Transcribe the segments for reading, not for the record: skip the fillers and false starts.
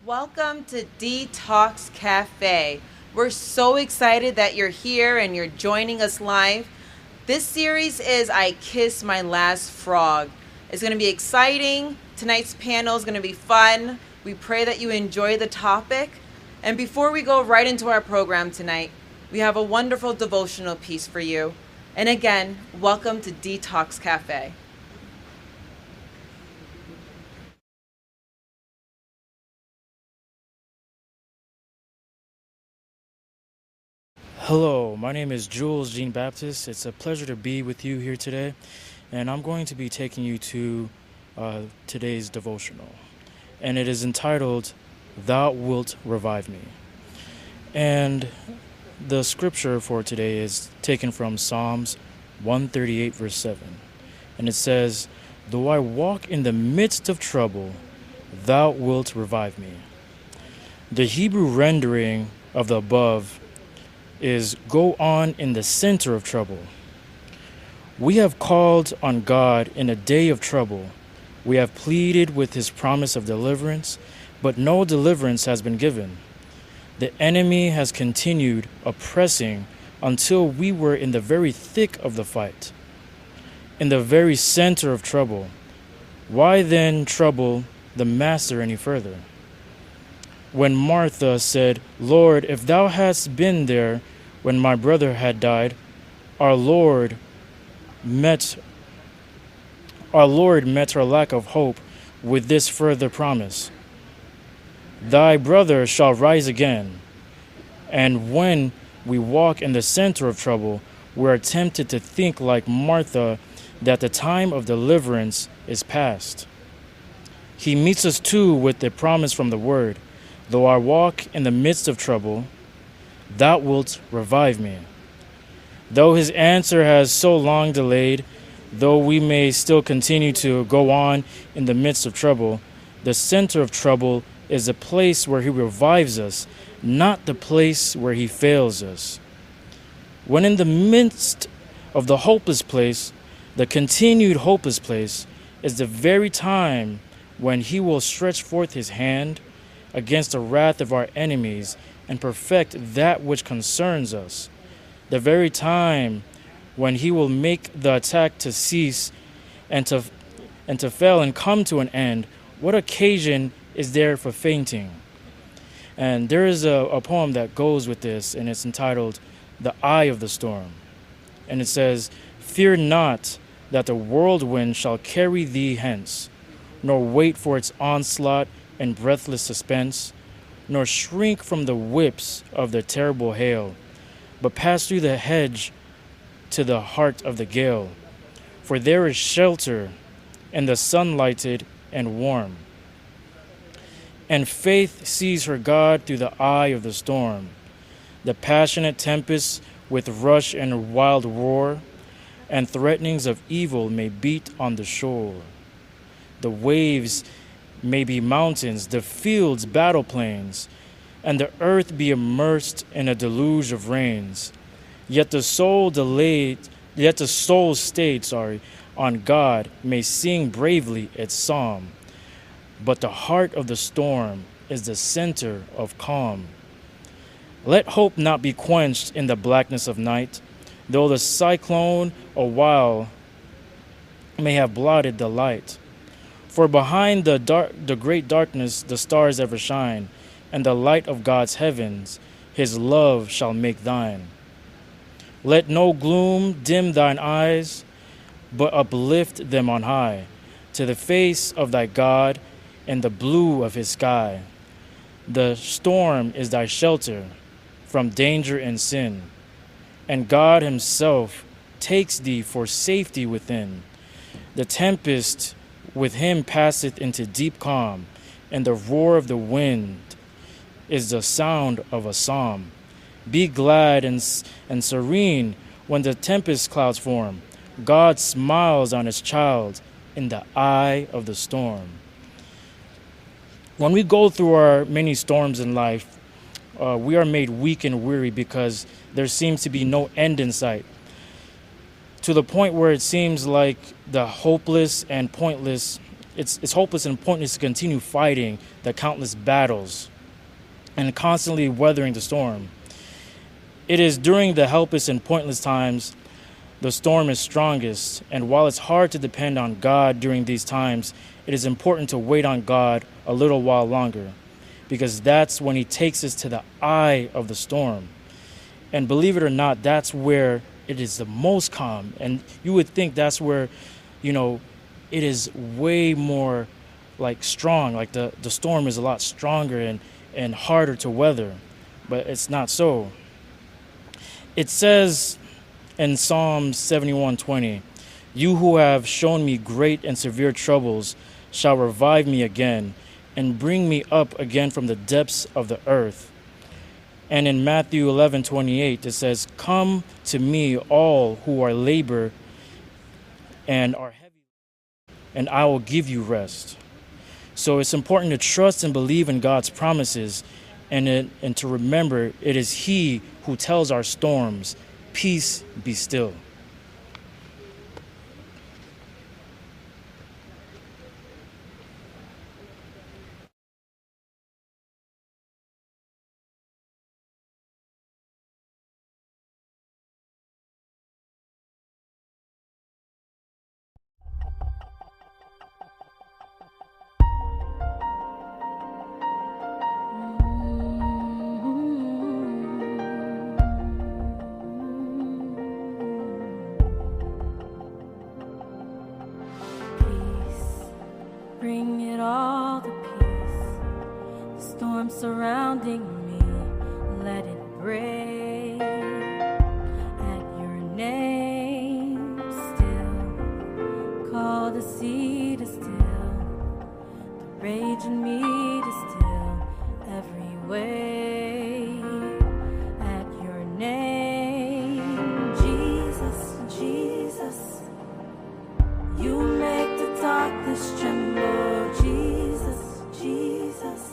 Welcome to Detox Cafe. We're so excited that you're here and you're joining us live. This series is I Kiss My Last Frog. It's going to be exciting. Tonight's panel is going to be fun. We pray that you enjoy the topic. And before we go right into our program tonight, we have a wonderful devotional piece for you. And again, welcome to Detox Cafe. Hello, my name is Jules Jean Baptist. It's a pleasure to be with you here today, and I'm going to be taking you to today's devotional, and it is entitled, Thou Wilt Revive Me. And the scripture for today is taken from Psalms 138, verse 7, and it says, Though I walk in the midst of trouble, Thou wilt revive me. The Hebrew rendering of the above is go on in the center of trouble. We have called on God in a day of trouble. We have pleaded with his promise of deliverance, but no deliverance has been given. The enemy has continued oppressing until we were in the very thick of the fight, in the very center of trouble. Why then trouble the master any further? When Martha said, Lord, if thou hadst been there when my brother had died, our Lord met her lack of hope with this further promise. Thy brother shall rise again. And when we walk in the center of trouble, we are tempted to think like Martha that the time of deliverance is past. He meets us too with the promise from the word. Though I walk in the midst of trouble, thou wilt revive me. Though his answer has so long delayed, though we may still continue to go on in the midst of trouble, the center of trouble is the place where he revives us, not the place where he fails us. When in the midst of the hopeless place, the continued hopeless place is the very time when he will stretch forth his hand against the wrath of our enemies and perfect that which concerns us, the very time when he will make the attack to cease and to fail and come to an end. What occasion is there for fainting? And there is a poem that goes with this, and it's entitled The Eye of the Storm. And it says, Fear not that the whirlwind shall carry thee hence, nor wait for its onslaught in breathless suspense, nor shrink from the whips of the terrible hail, but pass through the hedge to the heart of the gale. For there is shelter in the sunlighted and warm. And faith sees her God through the eye of the storm. The passionate tempest with rush and wild roar, and threatenings of evil may beat on the shore. The waves may be mountains, the fields battle plains, and the earth be immersed in a deluge of rains. Yet the soul stayed on God may sing bravely its psalm. But the heart of the storm is the center of calm. Let hope not be quenched in the blackness of night, though the cyclone a while may have blotted the light. For behind the great darkness the stars ever shine, and the light of God's heavens his love shall make thine. Let no gloom dim thine eyes, but uplift them on high, to the face of thy God and the blue of his sky. The storm is thy shelter from danger and sin, and God himself takes thee for safety within. The tempest with him passeth into deep calm, and the roar of the wind is the sound of a psalm. Be glad and serene when the tempest clouds form. God smiles on his child in the eye of the storm. When we go through our many storms in life, we are made weak and weary because there seems to be no end in sight, to the point where it seems like the hopeless and pointless it's hopeless and pointless to continue fighting the countless battles and constantly weathering the storm. It is during the helpless and pointless times the storm is strongest, and while it's hard to depend on God during these times, it is important to wait on God a little while longer, because that's when He takes us to the eye of the storm. And believe it or not, that's where it is the most calm. And you would think that's where, it is way more like strong, like the storm is a lot stronger and harder to weather, but it's not so. It says in Psalm 71:20, "You who have shown me great and severe troubles shall revive me again and bring me up again from the depths of the earth." And in Matthew 11:28, it says, "Come to me, all who are labor and are heavy, and I will give you rest." So it's important to trust and believe in God's promises and to remember it is He who tells our storms, "Peace, be still." Bring it all to peace. The storm surrounding me, let it break. At your name, still. Call the sea to still. The rage in me to still. Every wave. At your name, Jesus, Jesus. You make the darkness tremble, Jesus, Jesus.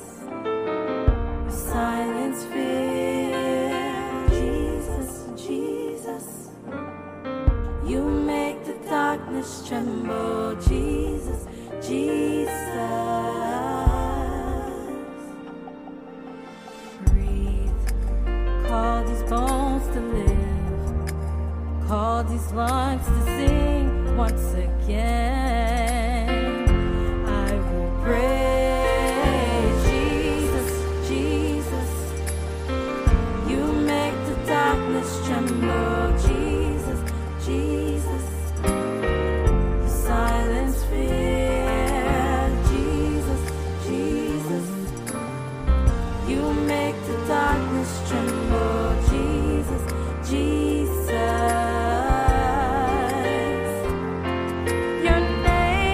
You silence fear, Jesus, Jesus. You make the darkness tremble, Jesus, Jesus. Breathe, call these bones to live, call these lungs to sing once again. I will praise Jesus, Jesus. You make the darkness tremble, Jesus, Jesus. You silence fear, Jesus, Jesus. You make the darkness tremble, Jesus, Jesus. Your name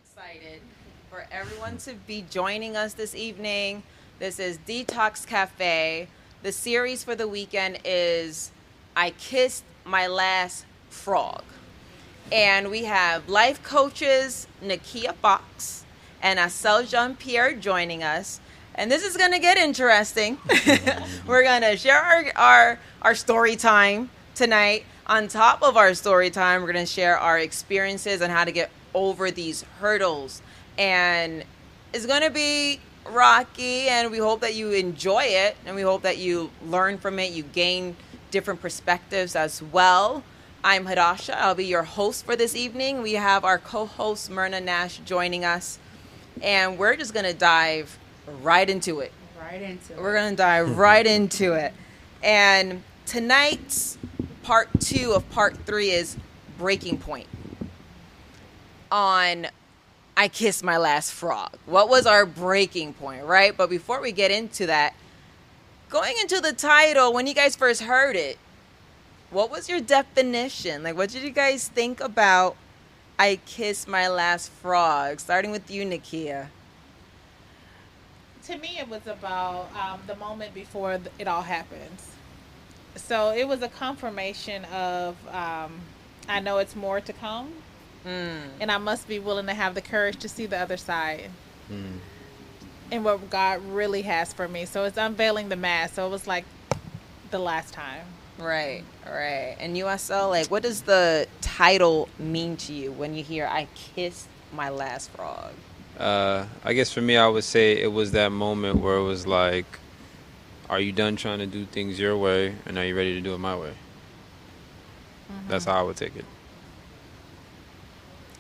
excited for everyone to be joining us this evening. This is Detox Cafe. The series for the weekend is I Kissed My Last Frog. And we have life coaches Nekia Foxx and Assel Jean-Pierre joining us. And this is going to get interesting. We're going to share our story time tonight. On top of our story time, we're going to share our experiences on how to get over these hurdles. And it's going to be rocky, and we hope that you enjoy it, and we hope that you learn from it, you gain different perspectives as well. I'm Hadasha. I'll be your host for this evening. We have our co-host Myrna Nash joining us, and we're just going to dive right into it. We're going to dive right into it. And tonight's part 2 of part 3 is breaking point on I Kissed My Last Frog. What was our breaking point, right? But before we get into that, going into the title, when you guys first heard it, what was your definition? Like, what did you guys think about I Kissed My Last Frog? Starting with you, Nekia. To me, it was about the moment before it all happens. So it was a confirmation of I know it's more to come. And I must be willing to have the courage to see the other side and what God really has for me. So it's unveiling the mask. So it was like the last time. Right. And you, Assel, like, what does the title mean to you when you hear I Kissed My Last Frog? I guess for me, I would say it was that moment where it was like, are you done trying to do things your way, and are you ready to do it my way? That's how I would take it.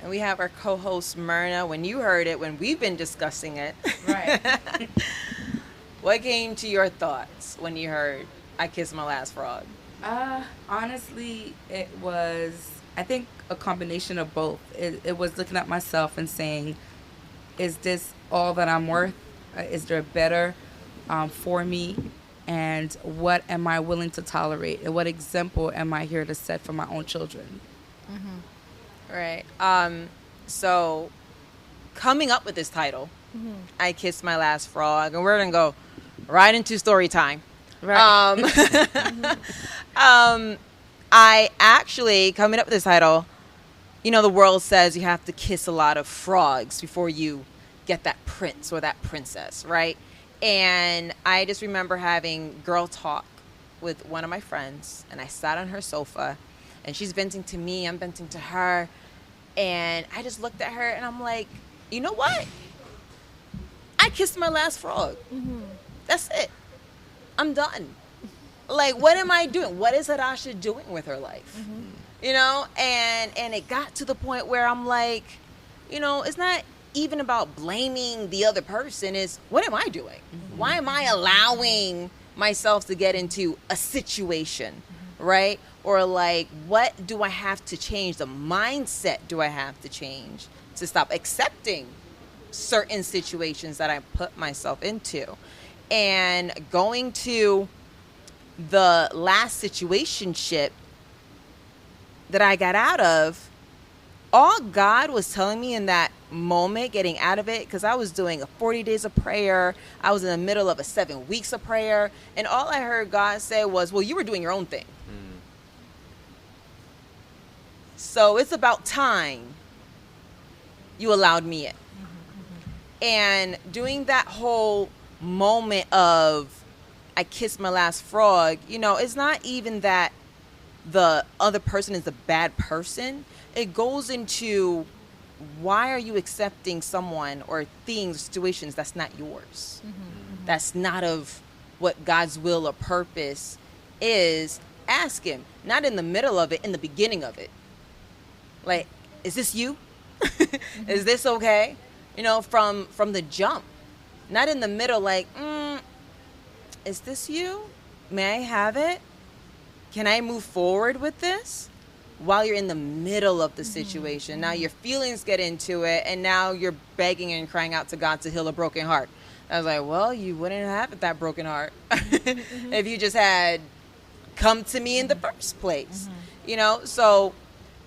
And we have our co-host Myrna. When you heard it, when we've been discussing it, Right. what came to your thoughts when you heard I Kissed My Last Frog? Honestly, it was, I think, a combination of both. It was looking at myself and saying, is this all that I'm worth? Is there better for me? And what am I willing to tolerate? And what example am I here to set for my own children? Right. So coming up with this title, I Kissed My Last Frog, and we're going to go right into story time. Right. I actually, coming up with this title, you know, the world says you have to kiss a lot of frogs before you get that prince or that princess, right? And I just remember having girl talk with one of my friends, and I sat on her sofa, and she's venting to me, I'm venting to her, and I just looked at her, and I'm like, you know what? I kissed my last frog. That's it. I'm done. Like, what am I doing? What is Hadasha doing with her life? You know, and it got to the point where I'm like, you know, it's not even about blaming the other person. Is what am I doing? Why am I allowing myself to get into a situation, right? Or like, what do I have to change? The mindset do I have to change to stop accepting certain situations that I put myself into? And going to the last situationship that I got out of, all God was telling me in that moment, getting out of it, because I was doing a 40 days of prayer. I was in the middle of a 7 weeks of prayer. And all I heard God say was, well, you were doing your own thing. So it's about time you allowed me in. And doing that whole moment of I kissed my last frog, you know, it's not even that the other person is a bad person. It goes into, why are you accepting someone or things, situations that's not yours? That's not of what God's will or purpose is. Ask him, not in the middle of it, in the beginning of it. Like, is this you? Is this okay? You know, from the jump. Not in the middle, like, is this you? May I have it? Can I move forward with this? While you're in the middle of the situation. Now your feelings get into it, and now you're begging and crying out to God to heal a broken heart. I was like, well, you wouldn't have that broken heart if you just had come to me in the first place. You know, so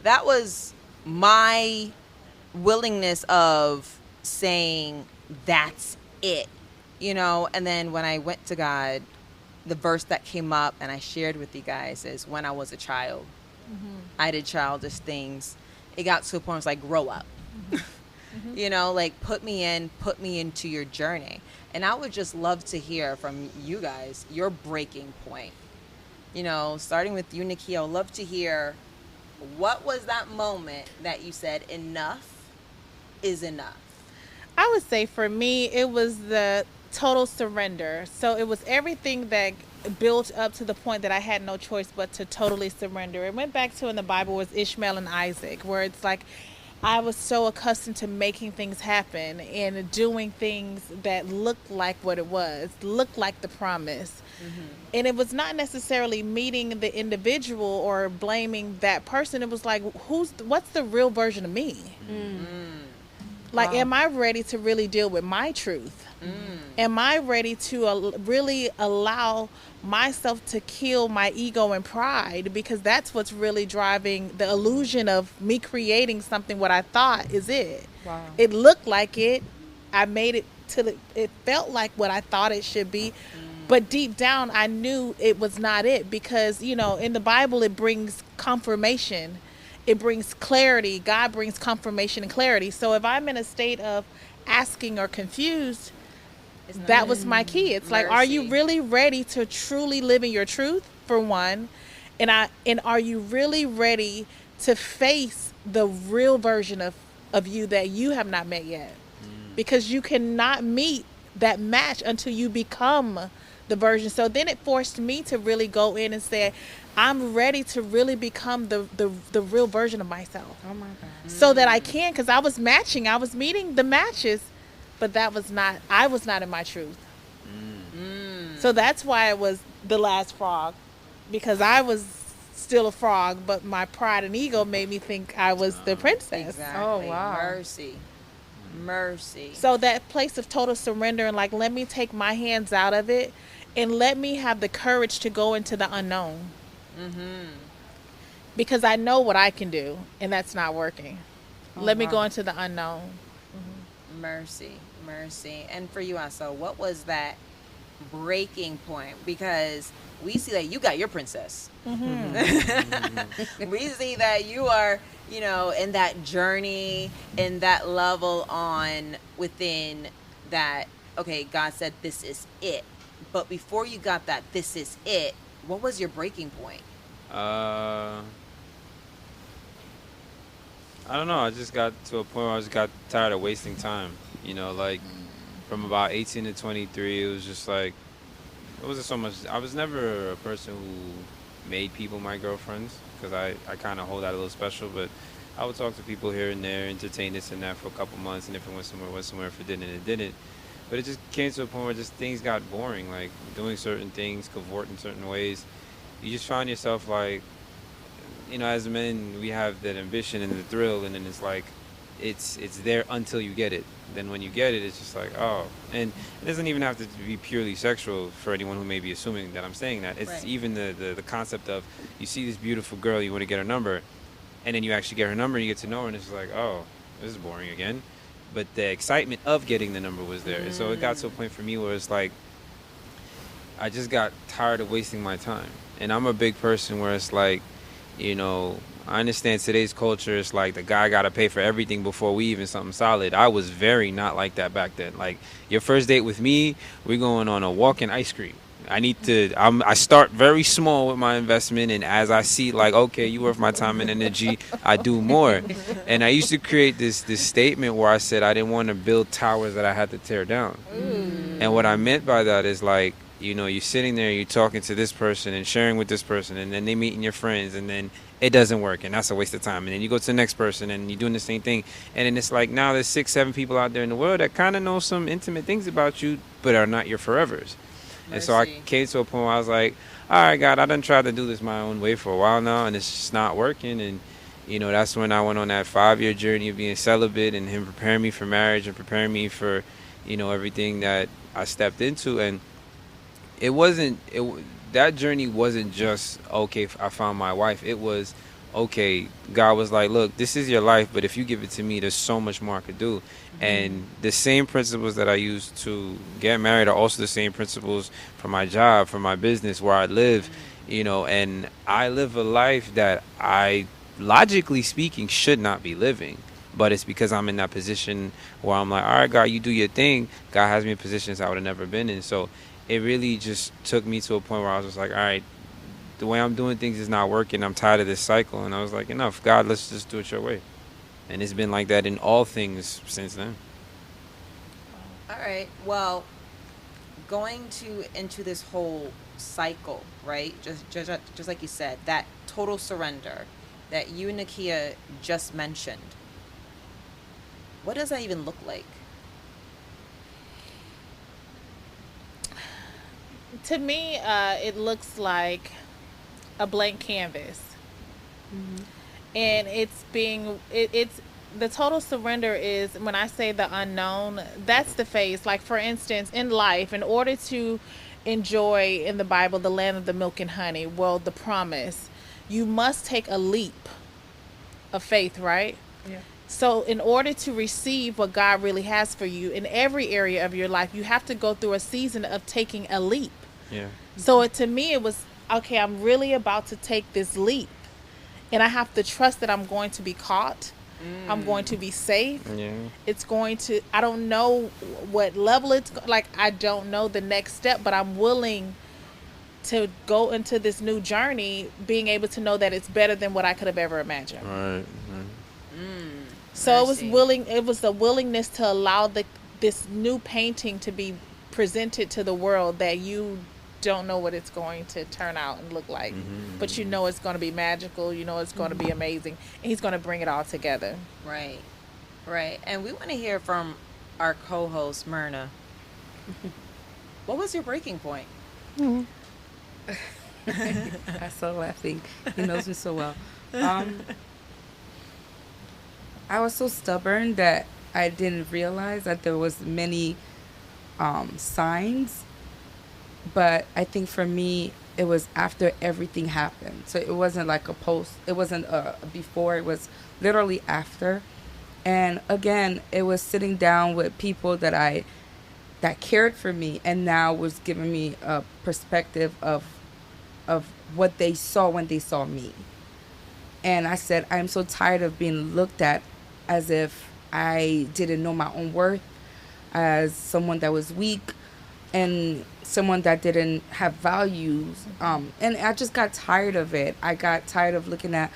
that was my willingness of saying that's it, and then when I went to God, the verse that came up and I shared with you guys is when I was a child, I did childish things. It got to a point where it's like, grow up. Like put me into your journey. And I would just love to hear from you guys your breaking point. Starting with you, Nekia, I would love to hear, what was that moment that you said enough is enough? I would say for me, it was the total surrender. So it was everything that built up to the point that I had no choice but to totally surrender. It went back to in the Bible was Ishmael and Isaac, where it's like I was so accustomed to making things happen and doing things that looked like what it was, looked like the promise. And it was not necessarily meeting the individual or blaming that person. It was like, what's the real version of me? Like, Wow. am I ready to really deal with my truth? Am I ready to really allow myself to kill my ego and pride? Because that's what's really driving the illusion of me creating something what I thought is it. Wow. It looked like it. I made it till it felt like what I thought it should be. But deep down, I knew it was not it, because, in the Bible, it brings confirmation. It brings clarity. God brings confirmation and clarity. So if I'm in a state of asking or confused, that was my key. It's like, are you Mercy. really ready to truly live in your truth, for one? And are you really ready to face the real version of you that you have not met yet? Because you cannot meet that match until you become the version. So then it forced me to really go in and say, I'm ready to really become the real version of myself. Oh my God. So that I can, because I was meeting the matches, but I was not in my truth. So that's why it was the last frog, because I was still a frog, but my pride and ego made me think I was the princess. Exactly. Oh, wow. Mercy. So that place of total surrender and like, let me take my hands out of it and let me have the courage to go into the unknown. Because I know what I can do, and that's not working. Let me go into the unknown. Mercy. And for you, Assel, what was that breaking point? Because we see that you got your princess. We see that you are, in that journey, in that level on within that, okay, God said this is it. But before you got that, this is it, what was your breaking point? I don't know. I just got to a point where I just got tired of wasting time. Like from about 18 to 23, it was just like, it wasn't so much. I was never a person who made people my girlfriends, because I kind of hold that a little special. But I would talk to people here and there, entertain this and that for a couple months, and if it went somewhere. If it didn't, it didn't. But it just came to a point where just things got boring, like doing certain things, cavort in certain ways. You just find yourself like, as men, we have that ambition and the thrill, and then it's like, it's there until you get it. Then when you get it, it's just like, oh. And it doesn't even have to be purely sexual for anyone who may be assuming that I'm saying that. It's Right. even the concept of, you see this beautiful girl, you want to get her number, and then you actually get her number, and you get to know her, and it's like, oh, this is boring again. But the excitement of getting the number was there. And so it got to a point for me where it's like, I just got tired of wasting my time. And I'm a big person where it's like, I understand today's culture, it's like the guy got to pay for everything before we even something solid. I was very not like that back then. Like, your first date with me, we're going on a walk in ice cream. I start very small with my investment, and as I see, like, okay, you worth my time and energy, I do more. And I used to create this statement where I said I didn't want to build towers that I had to tear down. And what I meant by that is like, you're sitting there, you're talking to this person and sharing with this person, and then they meeting your friends, and then it doesn't work, and that's a waste of time. And then you go to the next person, and you're doing the same thing. And then it's like, now there's 6-7 people out there in the world that kind of know some intimate things about you, but are not your forevers. And so I Mercy. came to a point where I was like, all right, God, I done tried to do this my own way for a while now, and it's just not working. And, that's when I went on that 5-year journey of being celibate, and him preparing me for marriage and preparing me for, everything that I stepped into. And that journey wasn't just, okay, I found my wife. It was, okay, God was like, look, this is your life, but if you give it to me, there's so much more I could do. And the same principles that I used to get married are also the same principles for my job, for my business, where I live, you know, and I live a life that I, logically speaking, should not be living. But it's because I'm in that position where I'm like, all right, God, you do your thing. God has me in positions I would have never been in. So it really just took me to a point where I was just like, all right, the way I'm doing things is not working. I'm tired of this cycle. And I was like, enough. God, let's just do it your way. And it's been like that in all things since then. All right. Well, going into this whole cycle, right? Just like you said, that total surrender that you and Nekia just mentioned. What does that even look like? To me, it looks like a blank canvas. And it's the total surrender is, when I say the unknown, that's the phase. Like, for instance, in life, in order to enjoy, in the Bible, the land of the milk and honey, well, the promise, you must take a leap of faith, right? Yeah. So in order to receive what God really has for you in every area of your life, you have to go through a season of taking a leap. Yeah. So to me, it was, okay, I'm really about to take this leap. And I have to trust that I'm going to be caught. I'm going to be safe. Yeah. It's going to, I don't know what level it's, like, I don't know the next step, but I'm willing to go into this new journey, being able to know that it's better than what I could have ever imagined. Right. So it was the willingness to allow this new painting to be presented to the world that you don't know what it's going to turn out and look like. But you know it's going to be magical, you know it's going to be amazing, and he's going to bring it all together. Right. Right. And we want to hear from our co-host, Myrna. What was your breaking point? I'm so laughing. He knows me so well. I was so stubborn that I didn't realize that there was many signs. But I think for me, it was after everything happened. So it wasn't like a post. It wasn't before. It was literally after. And again, it was sitting down with people that cared for me, and now was giving me a perspective of what they saw when they saw me. And I said, I'm so tired of being looked at as if I didn't know my own worth, as someone that was weak, and someone that didn't have values. And I just got tired of it. I got tired of looking at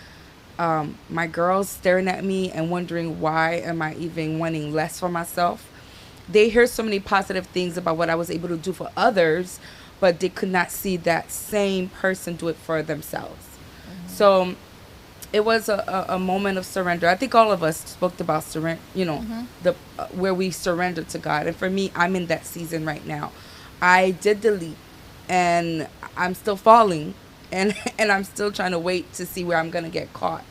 my girls staring at me and wondering, why am I even wanting less for myself? They hear so many positive things about what I was able to do for others, but they could not see that same person do it for themselves. So it was a moment of surrender. I think all of us spoke about surrender, the where we surrender to God. And for me, I'm in that season right now. I did the leap, and I'm still falling, and I'm still trying to wait to see where I'm going to get caught.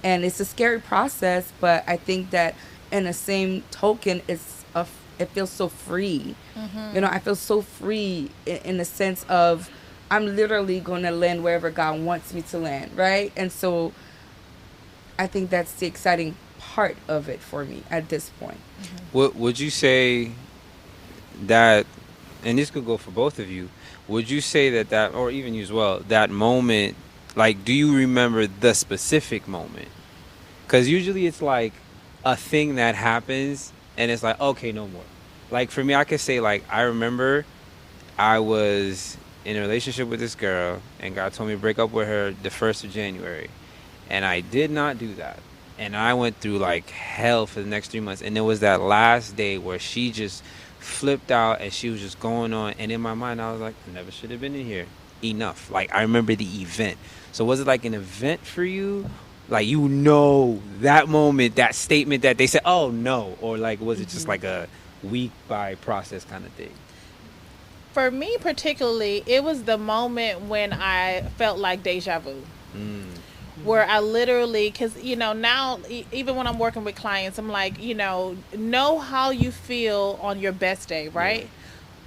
And it's a scary process, but I think that in the same token, it feels so free. I feel so free in the sense of I'm literally going to land wherever God wants me to land, right? And so I think that's the exciting part of it for me at this point. What would you say that, and this could go for both of you, would you say that, or even you as well, that moment, like, do you remember the specific moment? Because usually it's like a thing that happens and it's like, okay, no more. Like, for me, I could say, like, I remember I was in a relationship with this girl, and God told me to break up with her the 1st of January. And I did not do that. And I went through, like, hell for the next 3 months. And it was that last day where she just flipped out and she was just going on. And in my mind, I was like, I never should have been in here. Enough. Like, I remember the event. So was it like an event for you? Like, that moment, that statement that they said, oh, no. Or, like, was it just like a week by process kind of thing? For me particularly, it was the moment when I felt like deja vu. Where I literally, because, now, even when I'm working with clients, I'm like, know how you feel on your best day, right?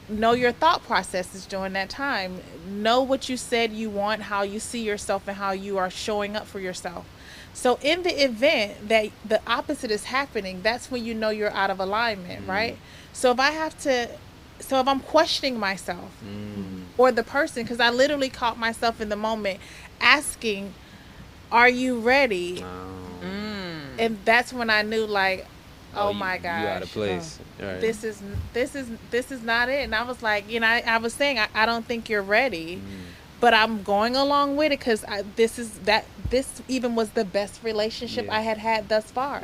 Yeah. Know your thought processes during that time. Know what you said you want, how you see yourself, and how you are showing up for yourself. So in the event that the opposite is happening, that's when you know you're out of alignment, right? So if I'm questioning myself or the person, because I literally caught myself in the moment asking, "Are you ready?" And that's when I knew, like, oh my gosh, you out of place. Right. this is not it. And I was like, I was saying, I don't think you're ready, but I'm going along with it because this even was the best relationship I had thus far.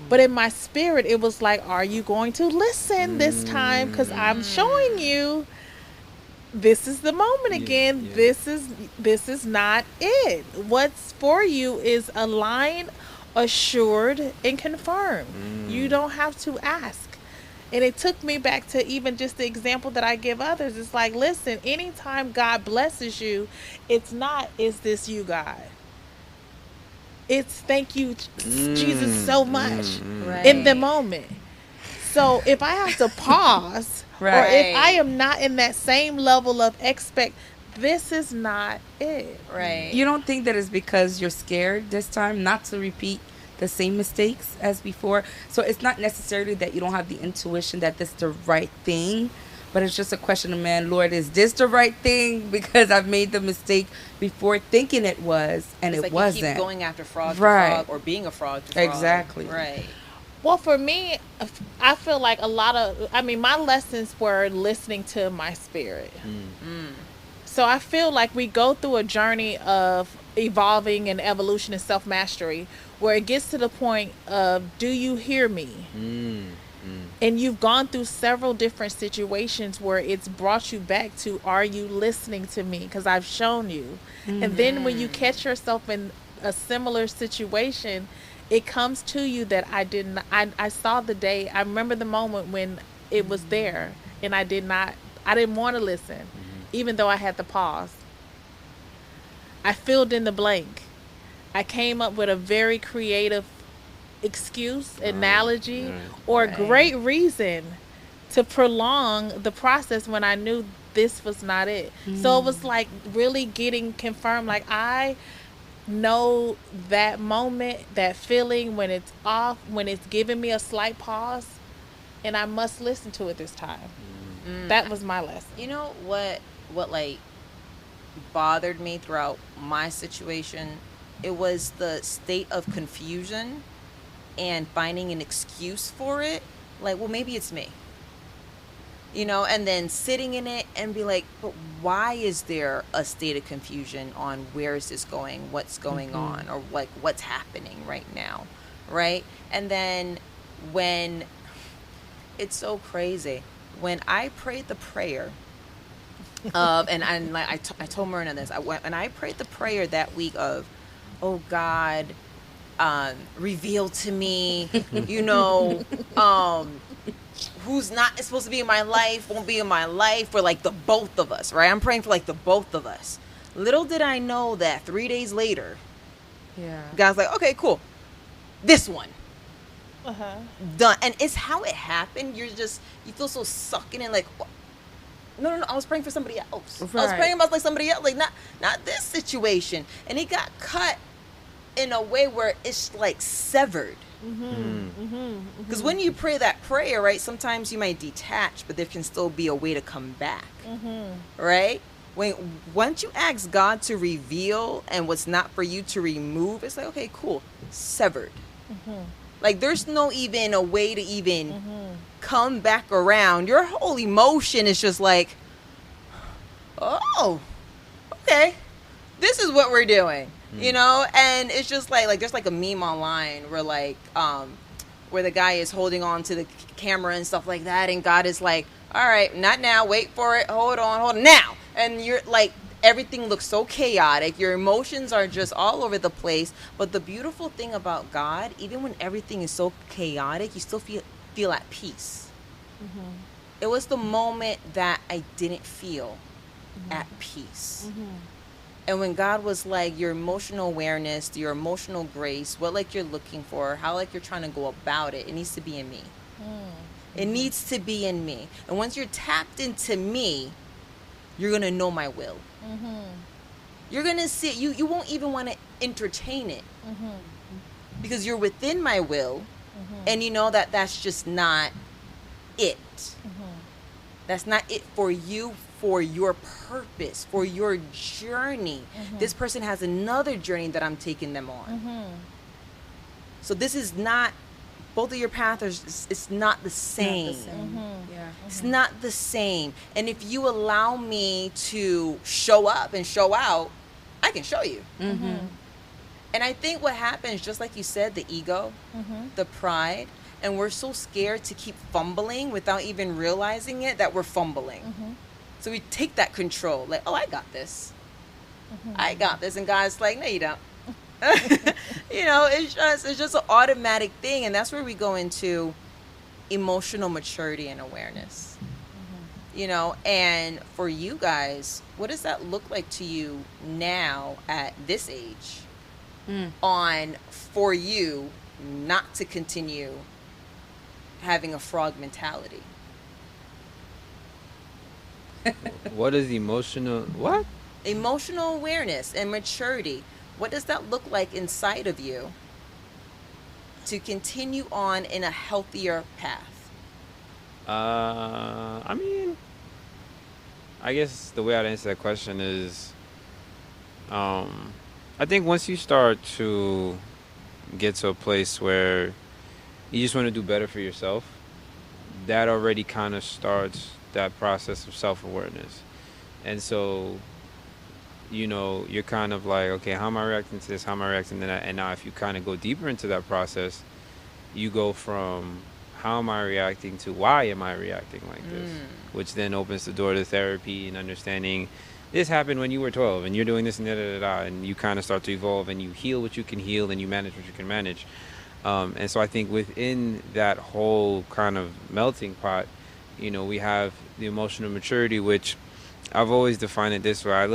But in my spirit, it was like, are you going to listen this time? Because I'm showing you this is the moment again. This is not it. What's for you is aligned, assured, and confirmed. You don't have to ask. And it took me back to even just the example that I give others. It's like, listen, anytime God blesses you, it's not, is this you, God? It's thank you, Jesus, so much in the moment. So if I have to pause, or if I am not in that same level of this is not it. Right. You don't think that it's because you're scared this time not to repeat the same mistakes as before? So it's not necessarily that you don't have the intuition that this is the right thing, but it's just a question of, man, Lord, is this the right thing? Because I've made the mistake before thinking it was, and it's it like wasn't. You keep going after frog to frog, or being a frog to frog. Exactly. Right. Well, for me, I feel like my lessons were listening to my spirit. So I feel like we go through a journey of evolving and evolution and self-mastery where it gets to the point of, do you hear me? And you've gone through several different situations where it's brought you back to, are you listening to me? Because I've shown you. And then when you catch yourself in a similar situation, it comes to you that I saw the day, I remember the moment when it was there and I didn't want to listen, even though I had the pause. I filled in the blank. I came up with a very creative excuse, analogy, or great reason to prolong the process when I knew this was not it. So it was like really getting confirmed, like I know that moment, that feeling when it's off, when it's giving me a slight pause, and I must listen to it this time. That was my lesson. You know what like bothered me throughout my situation? It was the state of confusion and finding an excuse for it. Like, well, maybe it's me. And then sitting in it and be like, but why is there a state of confusion on where is this going, what's going on, or like what's happening right now, right? And then when it's so crazy, when I prayed the prayer of, and I told Myrna this, and I prayed the prayer that week of, oh God, reveal to me, who's not supposed to be in my life, won't be in my life, for like the both of us, right? I'm praying for like the both of us. Little did I know that 3 days later, God's like, okay, cool, this one. Done. And it's how it happened. You feel so sucking in, like, no, I was praying for somebody else. Right. I was praying about like somebody else, like not this situation. And it got cut in a way where it's like severed. Because when you pray that prayer, right, sometimes you might detach, but there can still be a way to come back. Right? Once you ask God to reveal and what's not for you to remove, it's like, okay, cool, severed. Like there's no even a way to even come back around. Your whole emotion is just like, oh, okay, this is what we're doing. And it's just like there's like a meme online where like where the guy is holding on to the camera and stuff like that, and God is like, all right, not now, wait for it, hold on now. And you're like, everything looks so chaotic, your emotions are just all over the place. But the beautiful thing about God, even when everything is so chaotic, you still feel at peace. It was the moment that I didn't feel at peace. And when God was like, your emotional awareness, your emotional grace, what like you're looking for, how like you're trying to go about it, it needs to be in me. It needs to be in me. And once you're tapped into me, you're going to know my will. You're going to see it. You won't even want to entertain it Because you're within my will, and you know that that's just not it. That's not it for you, for your purpose, for your journey. This person has another journey that I'm taking them on. So this is not, both of your paths, it's not the same. Yeah. It's not the same. And if you allow me to show up and show out, I can show you. And I think what happens, just like you said, the ego, the pride, and we're so scared to keep fumbling without even realizing it that we're fumbling. So we take that control, like, oh, I got this. I got this. And God's like, no, you don't. You know, it's just an automatic thing. And that's where we go into emotional maturity and awareness. You know, and for you guys, what does that look like to you now at this age on for you not to continue having a frog mentality? What is emotional? What? Emotional awareness and maturity. What does that look like inside of you to continue on in a healthier path? I mean, I guess the way I'd answer that question is, I think once you start to get to a place where you just want to do better for yourself, that already kind of starts that process of self-awareness. And so, you know, you're kind of like, okay, how am I reacting to this? How am I reacting to that? And now if you kind of go deeper into that process, you go from how am I reacting to why am I reacting like this? Which then opens the door to therapy and understanding this happened when you were 12 and you're doing this and da-da-da-da, and you kind of start to evolve and you heal what you can heal and you manage what you can manage. And so I think within that whole kind of melting pot, you know, we have the emotional maturity, which I've always defined it this way. I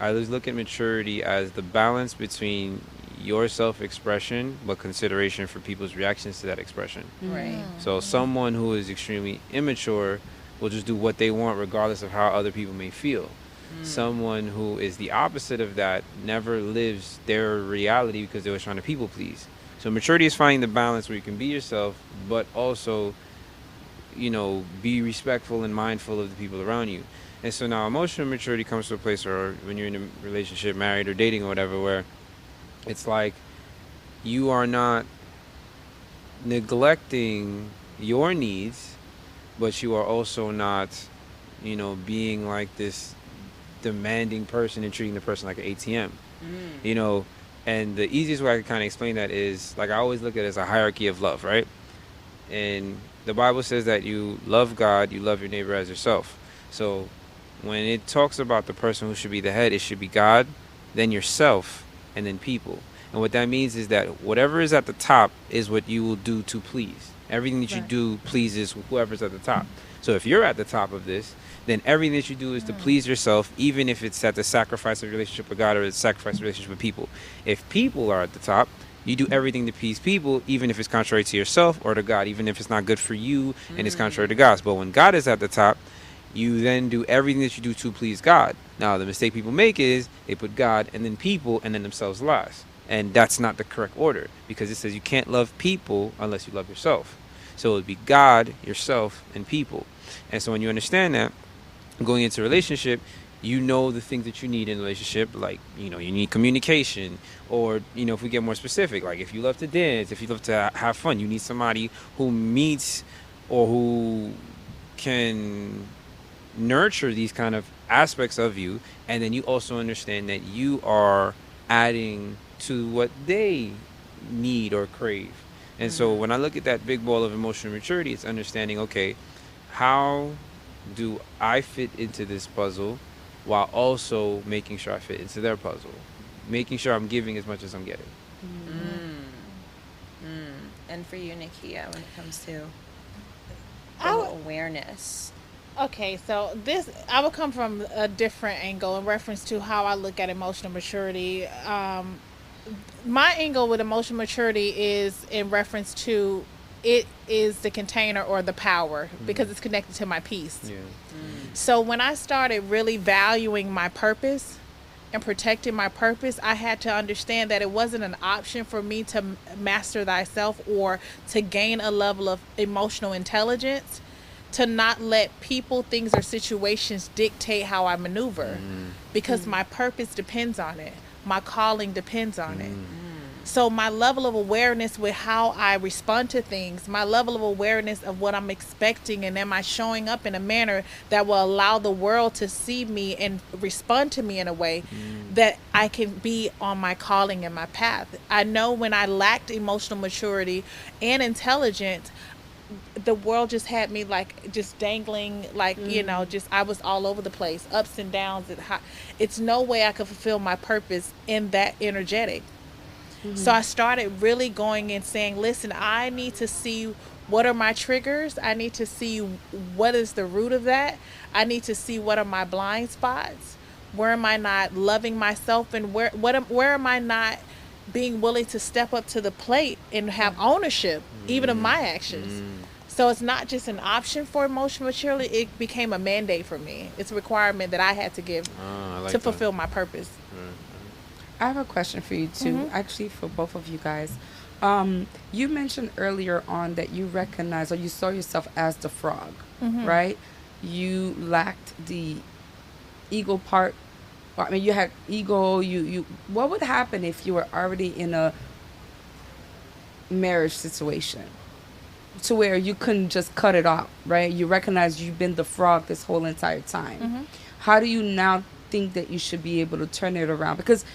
always look at maturity as the balance between your self-expression but consideration for people's reactions to that expression. Right. So someone who is extremely immature will just do what they want regardless of how other people may feel. Someone who is the opposite of that never lives their reality because they were trying to people please. So maturity is finding the balance where you can be yourself but also, you know, be respectful and mindful of the people around you. And so now emotional maturity comes to a place where when you're in a relationship, married or dating or whatever, where it's like you are not neglecting your needs, but you are also not, you know, being like this demanding person and treating the person like an ATM. You know, and the easiest way I can kind of explain that is, like, I always look at it as a hierarchy of love, right? And the Bible says that you love God, you love your neighbor as yourself. So when it talks about the person who should be the head, it should be God, then yourself, and then people. And what that means is that whatever is at the top is what you will do to please. Everything that you do pleases whoever's at the top. So if you're at the top of this, then everything that you do is to please yourself, even if it's at the sacrifice of your relationship with God or the sacrifice of your relationship with people. If people are at the top, you do everything to please people, even if it's contrary to yourself or to God, even if it's not good for you and it's contrary to God's. But when God is at the top, you then do everything that you do to please God. Now, the mistake people make is they put God and then people and then themselves last. And that's not the correct order, because it says you can't love people unless you love yourself. So it would be God, yourself, and people. And so when you understand that, going into a relationship, you know the things that you need in a relationship, like, you know, you need communication, or, you know, if we get more specific, like if you love to dance, if you love to have fun, you need somebody who meets or who can nurture these kind of aspects of you. And then you also understand that you are adding to what they need or crave. And so when I look at that big ball of emotional maturity, it's understanding, okay, how do I fit into this puzzle while also making sure I fit into their puzzle, making sure I'm giving as much as I'm getting. And for you, Nekia, when it comes to awareness. Okay, so this, I will come from a different angle in reference to how I look at emotional maturity. My angle with emotional maturity is in reference to it is the container or the power, because it's connected to my peace. Yeah. So when I started really valuing my purpose and protecting my purpose, I had to understand that it wasn't an option for me to master thyself or to gain a level of emotional intelligence, to not let people, things, or situations dictate how I maneuver, because my purpose depends on it. My calling depends on it. So my level of awareness with how I respond to things, my level of awareness of what I'm expecting, and am I showing up in a manner that will allow the world to see me and respond to me in a way that I can be on my calling and my path. I know when I lacked emotional maturity and intelligence, the world just had me like just dangling, like, you know, just I was all over the place, ups and downs. It's no way I could fulfill my purpose in that energetic. So I started really going and saying, listen, I need to see what are my triggers. I need to see what is the root of that. I need to see what are my blind spots. Where am I not loving myself, and where am I not being willing to step up to the plate and have ownership even of my actions. So it's not just an option for emotional maturity, it became a mandate for me. It's a requirement that I had to give to fulfill my purpose. I have a question for you too, actually for both of you guys. You mentioned earlier on that you recognize, or you saw yourself as the frog, right? You lacked the ego part. I mean, you had ego. You. What would happen if you were already in a marriage situation to where you couldn't just cut it off, right? You recognize you've been the frog this whole entire time. How do you now think that you should be able to turn it around? Because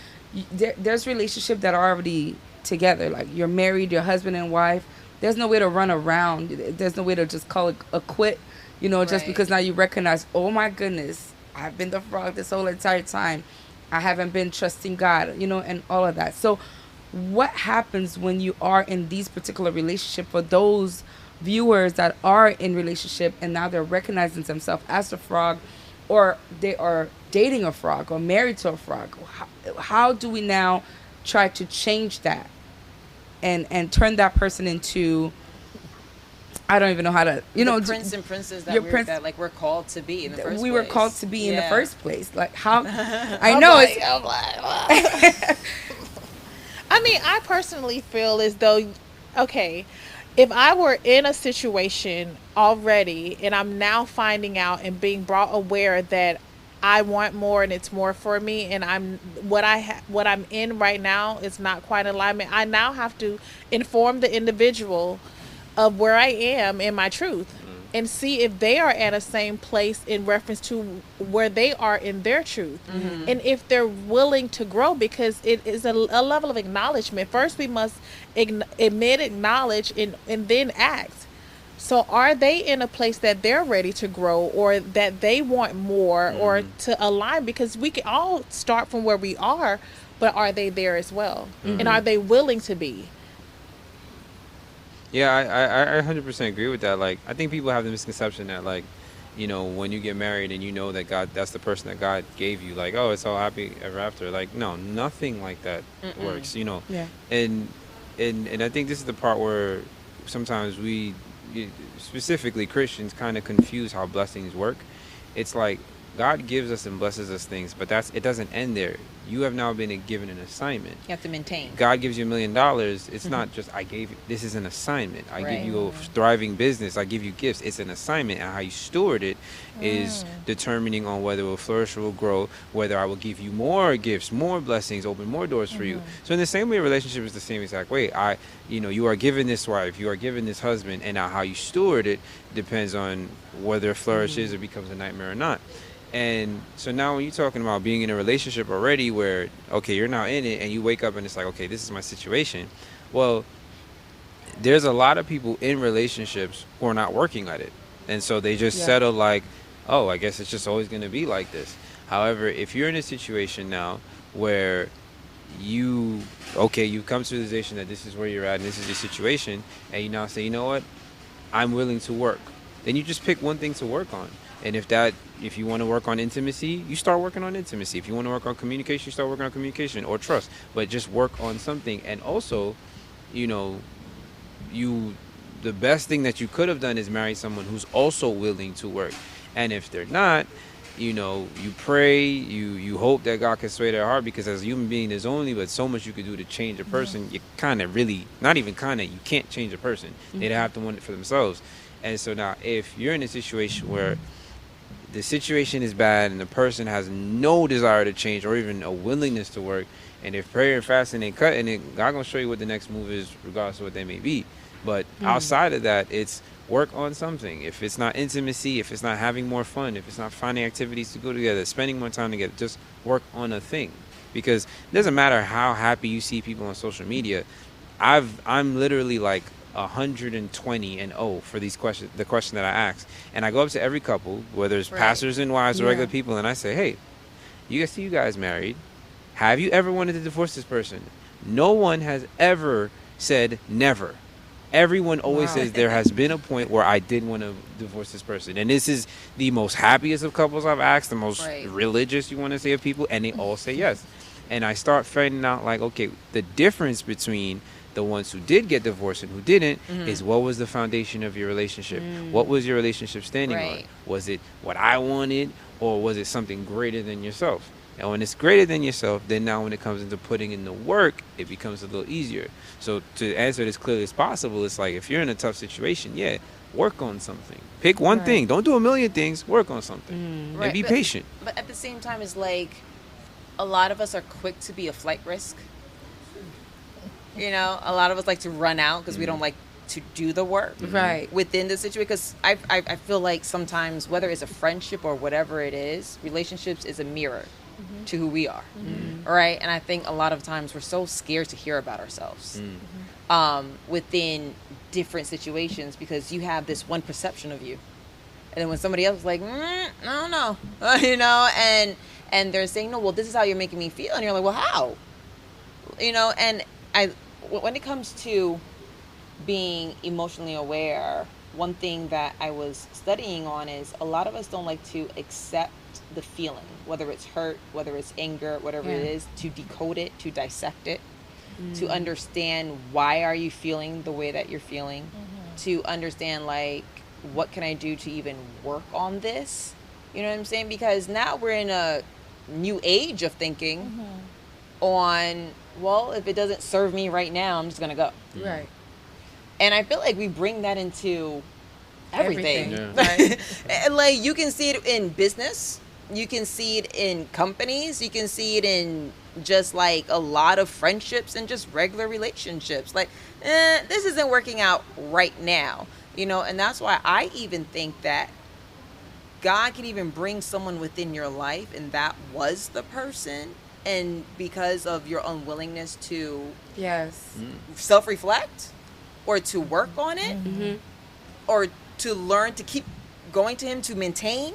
there's relationships that are already together, like you're married, your husband and wife. There's no way to run around. There's no way to just call it a quit, you know, just because now you recognize, oh my goodness, I've been the frog this whole entire time. I haven't been trusting God, you know, and all of that. So what happens when you are in these particular relationships for those viewers that are in relationship and now they're recognizing themselves as a frog, or they are dating a frog or married to a frog? How do we now try to change that and turn that person into, I don't even know how to, you know, prince and princess that that like we're called to be in the first place. We were called to be in the first place. Like how I know I mean, I personally feel as though, okay, if I were in a situation already and I'm now finding out and being brought aware that I want more and it's more for me, and what I'm in right now is not quite in alignment, I now have to inform the individual of where I am in my truth and see if they are at a same place in reference to where they are in their truth, and if they're willing to grow, because it is a level of acknowledgement. First we must admit, acknowledge, and then act. So are they in a place that they're ready to grow, or that they want more, or to align? Because we can all start from where we are, but are they there as well? And are they willing to be? Yeah, I 100% agree with that. Like, I think people have the misconception that, like, you know, when you get married and you know that God, that's the person that God gave you, like, oh, it's all happy ever after. Like, no, nothing like that works, you know. Yeah. And I think this is the part where sometimes we, specifically Christians, kind of confuse how blessings work. It's like God gives us and blesses us things, but it doesn't end there. You have now been given an assignment. You have to maintain. God gives you $1 million. It's not just I gave you. This is an assignment. I give you a thriving business. I give you gifts. It's an assignment, and how you steward it is determining on whether it will flourish or will grow. Whether I will give you more gifts, more blessings, open more doors for you. So in the same way, a relationship is the same exact way. You are given this wife, you are given this husband, and now how you steward it depends on whether it flourishes or becomes a nightmare or not. And so now when you're talking about being in a relationship already where, okay, you're now in it and you wake up and it's like, okay, this is my situation. Well, there's a lot of people in relationships who are not working at it. And so they just settle like, oh, I guess it's just always going to be like this. However, if you're in a situation now where you've come to the realization that this is where you're at and this is your situation, and you now say, you know what, I'm willing to work. Then you just pick one thing to work on. And if you want to work on intimacy, you start working on intimacy. If you want to work on communication, you start working on communication or trust. But just work on something. And also, you know, the best thing that you could have done is marry someone who's also willing to work. And if they're not, you know, you pray, you hope that God can sway their heart, because as a human being there's only but so much you could do to change a person. You kind of really, not even kind of, you can't change a person. They'd have to want it for themselves. And so now if you're in a situation where the situation is bad and the person has no desire to change or even a willingness to work, and if prayer and fasting ain't cutting it, God gonna show you what the next move is regardless of what they may be. But outside of that, it's work on something. If it's not intimacy, if it's not having more fun, if it's not finding activities to go together, spending more time together, just work on a thing. Because it doesn't matter how happy you see people on social media. I'm literally like 120 and for these questions, the question that I ask, and I go up to every couple, whether it's pastors and wives or regular people, and I say, hey, you guys married, have you ever wanted to divorce this person? No one has ever said never. Everyone always says there has been a point where I did want to divorce this person. And this is the most happiest of couples I've asked, the most religious, you want to say, of people, and they all say yes. And I start finding out, like, okay, the difference between the ones who did get divorced and who didn't is what was the foundation of your relationship? What was your relationship standing on? Was it what I wanted, or was it something greater than yourself? And when it's greater than yourself, then now when it comes into putting in the work, it becomes a little easier. So to answer it as clearly as possible, it's like if you're in a tough situation, work on something. Pick one thing. Don't do a million things. Work on something. And be patient. But at the same time, it's like a lot of us are quick to be a flight risk. You know, a lot of us like to run out because we don't like to do the work within the situation. Because I feel like sometimes, whether it's a friendship or whatever it is, relationships is a mirror to who we are, right? And I think a lot of times we're so scared to hear about ourselves within different situations, because you have this one perception of you, and then when somebody else is like, no, you know, and they're saying, no, well, this is how you're making me feel, and you're like, well, how? You know, and when it comes to being emotionally aware, one thing that I was studying on is a lot of us don't like to accept the feeling, whether it's hurt, whether it's anger, whatever it is, to decode it, to dissect it, to understand why are you feeling the way that you're feeling, to understand, like, what can I do to even work on this? You know what I'm saying? Because now we're in a new age of thinking on, well, if it doesn't serve me right now, I'm just going to go. Right. And I feel like we bring that into everything. Right. Like, you can see it in business. You can see it in companies. You can see it in just like a lot of friendships and just regular relationships. Like, this isn't working out right now, you know. And that's why I even think that God can even bring someone within your life, and that was the person. And because of your unwillingness to self-reflect or to work on it or to learn to keep going to him to maintain,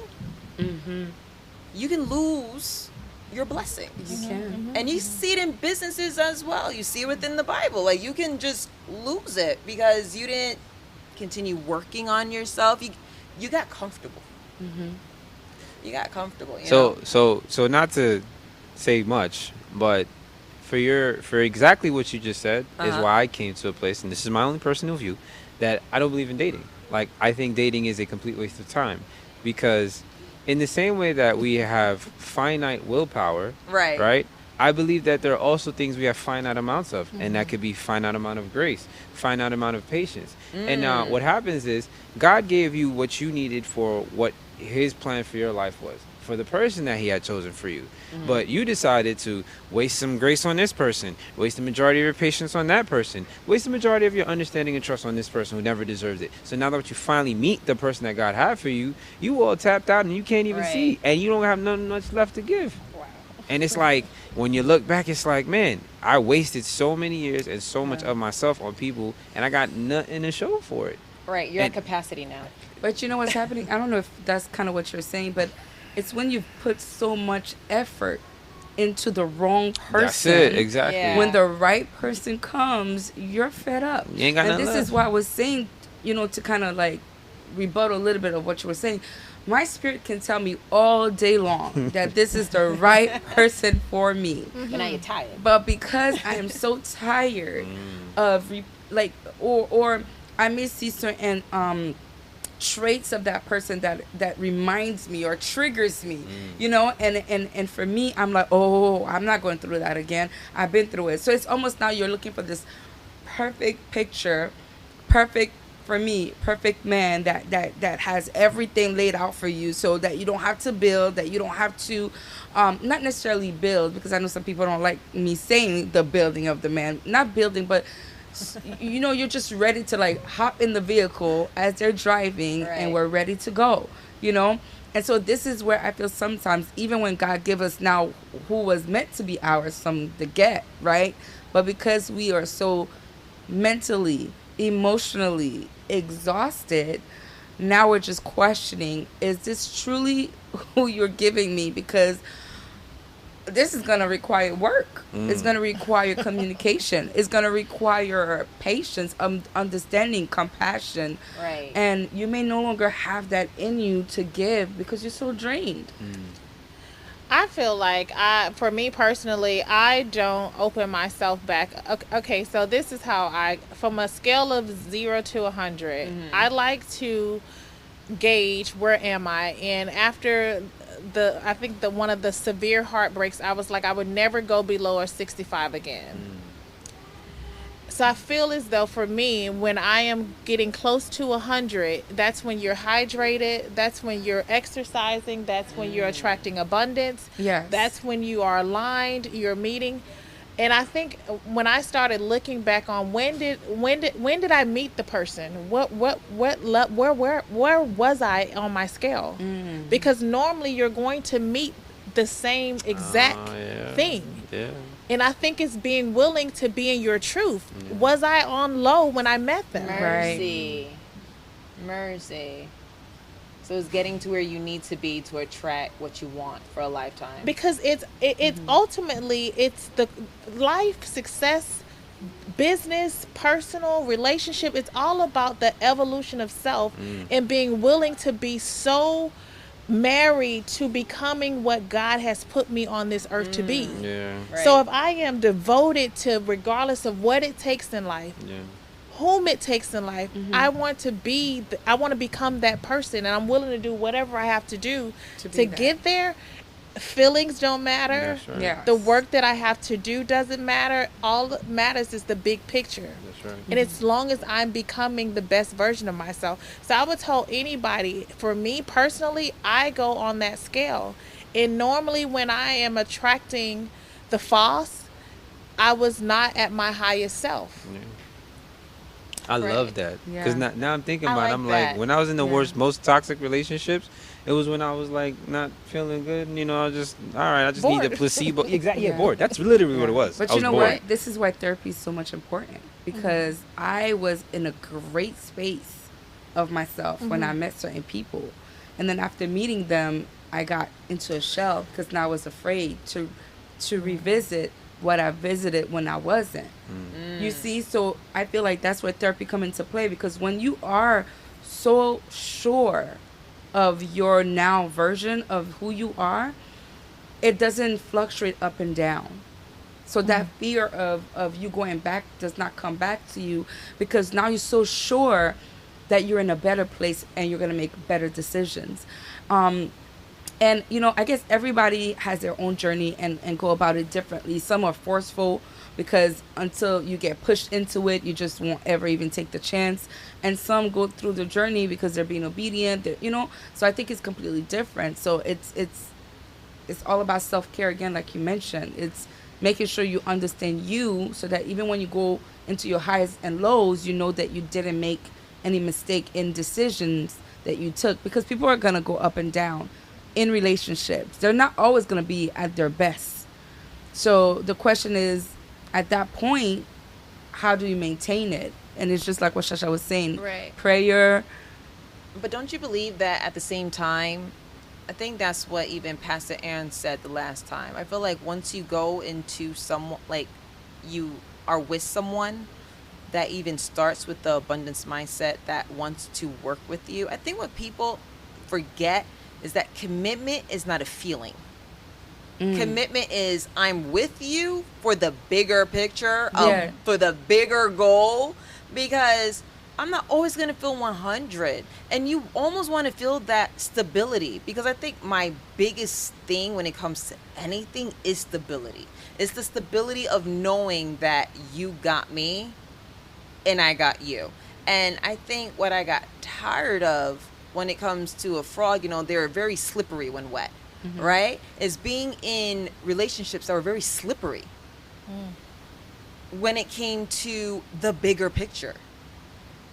you can lose your blessings. You can. And you see it in businesses as well. You see it within the Bible. Like, you can just lose it because you didn't continue working on yourself. You got comfortable. You got comfortable. You know? So not to say much, but for exactly what you just said is why I came to a place, and this is my only personal view, that I don't believe in dating. Like, I think dating is a complete waste of time, because in the same way that we have finite willpower, right? I believe that there are also things we have finite amounts of, and that could be finite amount of grace, finite amount of patience. And now what happens is God gave you what you needed for what his plan for your life was, for the person that he had chosen for you. But you decided to waste some grace on this person, waste the majority of your patience on that person, waste the majority of your understanding and trust on this person who never deserved it. So now that you finally meet the person that God had for you, you all tapped out and you can't even see, and you don't have nothing much left to give. And it's like, when you look back, it's like, man, I wasted so many years and so much of myself on people, and I got nothing to show for it. Right, you're at capacity now. But you know what's happening? I don't know if that's kind of what you're saying, but it's when you've put so much effort into the wrong person. That's it, exactly. Yeah. When the right person comes, you're fed up. You ain't got and nothing this left. is why I was saying, you know, to kind of like rebuttal a little bit of what you were saying. My spirit can tell me all day long that this is the right person for me. And now you're tired. But because I am so tired of or I may see certain traits of that person that reminds me or triggers me, you know, and for me, I'm like, oh, I'm not going through that again. I've been through it. So it's almost now you're looking for this perfect picture, perfect for me, perfect man that has everything laid out for you, so that you don't have to build, that you don't have to not necessarily build, because I know some people don't like me saying the building of the man, not building, but you know, you're just ready to like hop in the vehicle as they're driving, Right. and we're ready to go, you know. And so this is where I feel sometimes, even when God give us now who was meant to be ours from the get, right, but because we are so mentally, emotionally exhausted, now we're just questioning, is this truly who you're giving me? Because this is going to require work. It's going to require communication. It's going to require patience, understanding, compassion. Right. And you may no longer have that in you to give because you're so drained. I feel like for me personally, I don't open myself back. Okay, so this is how from a scale of 0 to 100, I like to gauge where am I. And after I think one of the severe heartbreaks, I was like, I would never go below a 65 again. So I feel as though for me, when I am getting close to 100, that's when you're hydrated. That's when you're exercising. That's when you're attracting abundance. Yes. That's when you are aligned. You're meeting. And I think when I started looking back on when did I meet the person? Where was I on my scale? Because normally you're going to meet the same exact thing. Yeah. And I think it's being willing to be in your truth. Was I on low when I met them? Mercy. So it's getting to where you need to be to attract what you want for a lifetime. Because it's ultimately, it's the life, success, business, personal, relationship. It's all about the evolution of self and being willing to be so married to becoming what God has put me on this earth to be. Yeah. Right. So if I am devoted to, regardless of what it takes in life, Yeah. whom it takes in life, I want to become that person, and I'm willing to do whatever I have to do to get there. Feelings don't matter. That's right. Yeah. The work that I have to do doesn't matter. All that matters is the big picture. That's right. And as long as I'm becoming the best version of myself. So I would tell anybody, for me personally, I go on that scale. And normally when I am attracting the false, I was not at my highest self. Yeah. I love that. Because Yeah. now I'm thinking I about it. like I'm that. like, when I was in the Yeah. worst, most toxic relationships, it was when I was like not feeling good. You know, I just, all right, I just need a Bored. placebo. Exactly. Yeah, Yeah. bored. That's literally what it was. But I you was know bored. what? This is why therapy is so much important, because I was in a great space of myself when I met certain people. And then after meeting them, I got into a shell because now I was afraid to revisit what I visited when I wasn't. You see? So I feel like that's where therapy come into play, because when you are so sure of your now version of who you are, it doesn't fluctuate up and down. So that fear of you going back does not come back to you, because now you're so sure that you're in a better place and you're going to make better decisions. And, you know, I guess everybody has their own journey and go about it differently. Some are forceful because until you get pushed into it, you just won't ever even take the chance. And some go through the journey because they're being obedient, you know. So I think it's completely different. So it's all about self-care again, like you mentioned. It's making sure you understand you, so that even when you go into your highs and lows, you know that you didn't make any mistake in decisions that you took, because people are going to go up and down in relationships. They're not always going to be at their best. So the question is, at that point, how do you maintain it? And it's just like what Shasha was saying. Right. Prayer. But don't you believe that at the same time, I think that's what even Pastor Aaron said the last time. I feel like once you go into someone, like you are with someone that even starts with the abundance mindset that wants to work with you, I think what people forget is that commitment is not a feeling. Commitment is, I'm with you for the bigger picture, Yeah. for the bigger goal. Because I'm not always going to feel 100. And you almost want to feel that stability, because I think my biggest thing when it comes to anything is stability. It's the stability of knowing that you got me and I got you. And I think what I got tired of when it comes to a frog, you know, they're very slippery when wet, right? Is being in relationships that were very slippery when it came to the bigger picture,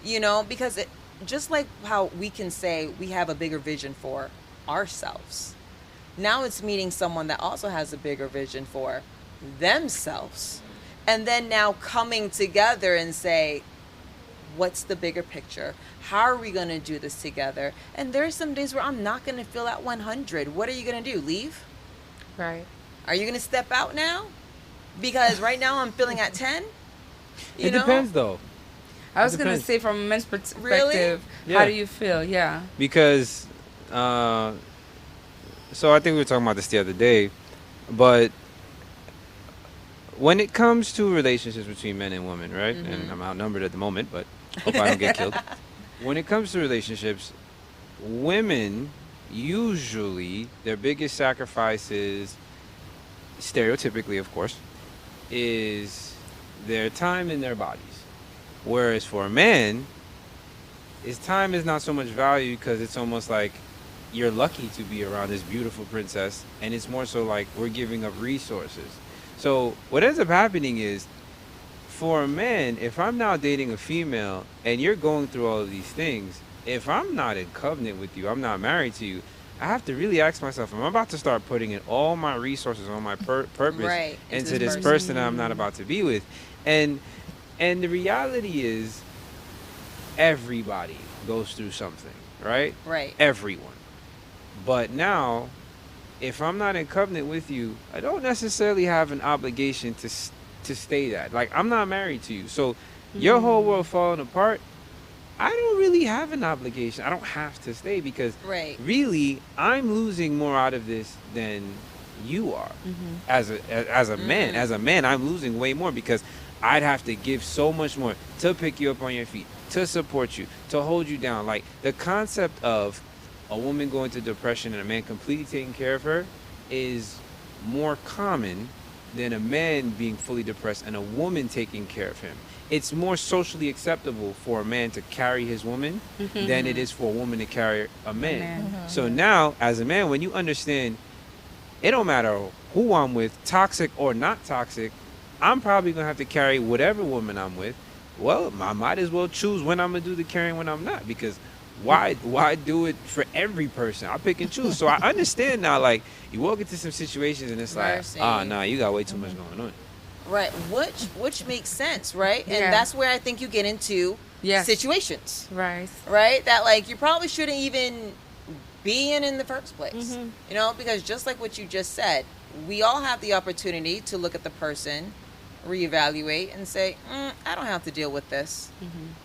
you know, because just like how we can say we have a bigger vision for ourselves, now it's meeting someone that also has a bigger vision for themselves, and then now coming together and say, what's the bigger picture? How are we going to do this together? And there's some days where I'm not going to feel at 100. What are you going to do? Leave? Right. Are you going to step out now? Because right now I'm feeling at 10. It depends, though. I was going to say, from a men's perspective, Really? Yeah. how do you feel? Yeah. Because, so I think we were talking about this the other day, but when it comes to relationships between men and women, right? And I'm outnumbered at the moment, but hope I don't get killed. When it comes to relationships, women usually, their biggest sacrifices, stereotypically of course, is their time and their bodies. Whereas for a man, his time is not so much value, because it's almost like you're lucky to be around this beautiful princess, and it's more so like we're giving up resources. So what ends up happening is, for a man, if I'm now dating a female and you're going through all of these things, if I'm not in covenant with you, I'm not married to you, I have to really ask myself, am I about to start putting in all my resources, all my purpose into this person I'm not about to be with? And the reality is, everybody goes through something, right? Right. Everyone. But now, if I'm not in covenant with you, I don't necessarily have an obligation to stay that. Like, I'm not married to you. So your whole world falling apart, I don't really have an obligation. I don't have to stay, because really, I'm losing more out of this than you are. As a man. As a man, I'm losing way more, because I'd have to give so much more to pick you up on your feet, to support you, to hold you down. Like, the concept of a woman going to depression and a man completely taking care of her is more common than a man being fully depressed and a woman taking care of him. It's more socially acceptable for a man to carry his woman than it is for a woman to carry a man. So now, as a man, when you understand, it don't matter who I'm with, toxic or not toxic, I'm probably going to have to carry whatever woman I'm with. Well, I might as well choose when I'm going to do the carrying, when I'm not, because why do it for every person? I pick and choose. So I understand now, like, you walk into some situations and it's like, nah, you got way too much going on. Right, which makes sense, right? And that's where I think you get into situations. Right. Right? That, like, you probably shouldn't even be in the first place. You know, because just like what you just said, we all have the opportunity to look at the person, reevaluate, and say, I don't have to deal with this.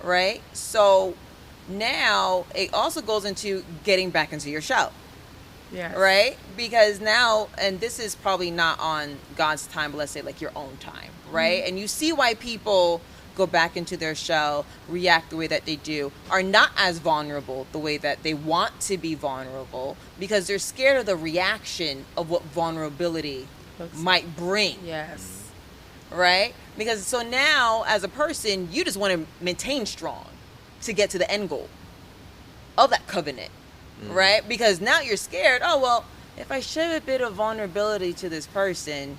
Right? So now it also goes into getting back into your shell. Yes. Right? Because now, and this is probably not on God's time, but let's say like your own time, right? And you see why people go back into their shell, react the way that they do, are not as vulnerable the way that they want to be vulnerable, because they're scared of the reaction of what vulnerability might bring. Yes. Right? Because so now, as a person, you just want to maintain strong to get to the end goal of that covenant. Right? Because now you're scared. Oh, well, if I show a bit of vulnerability to this person,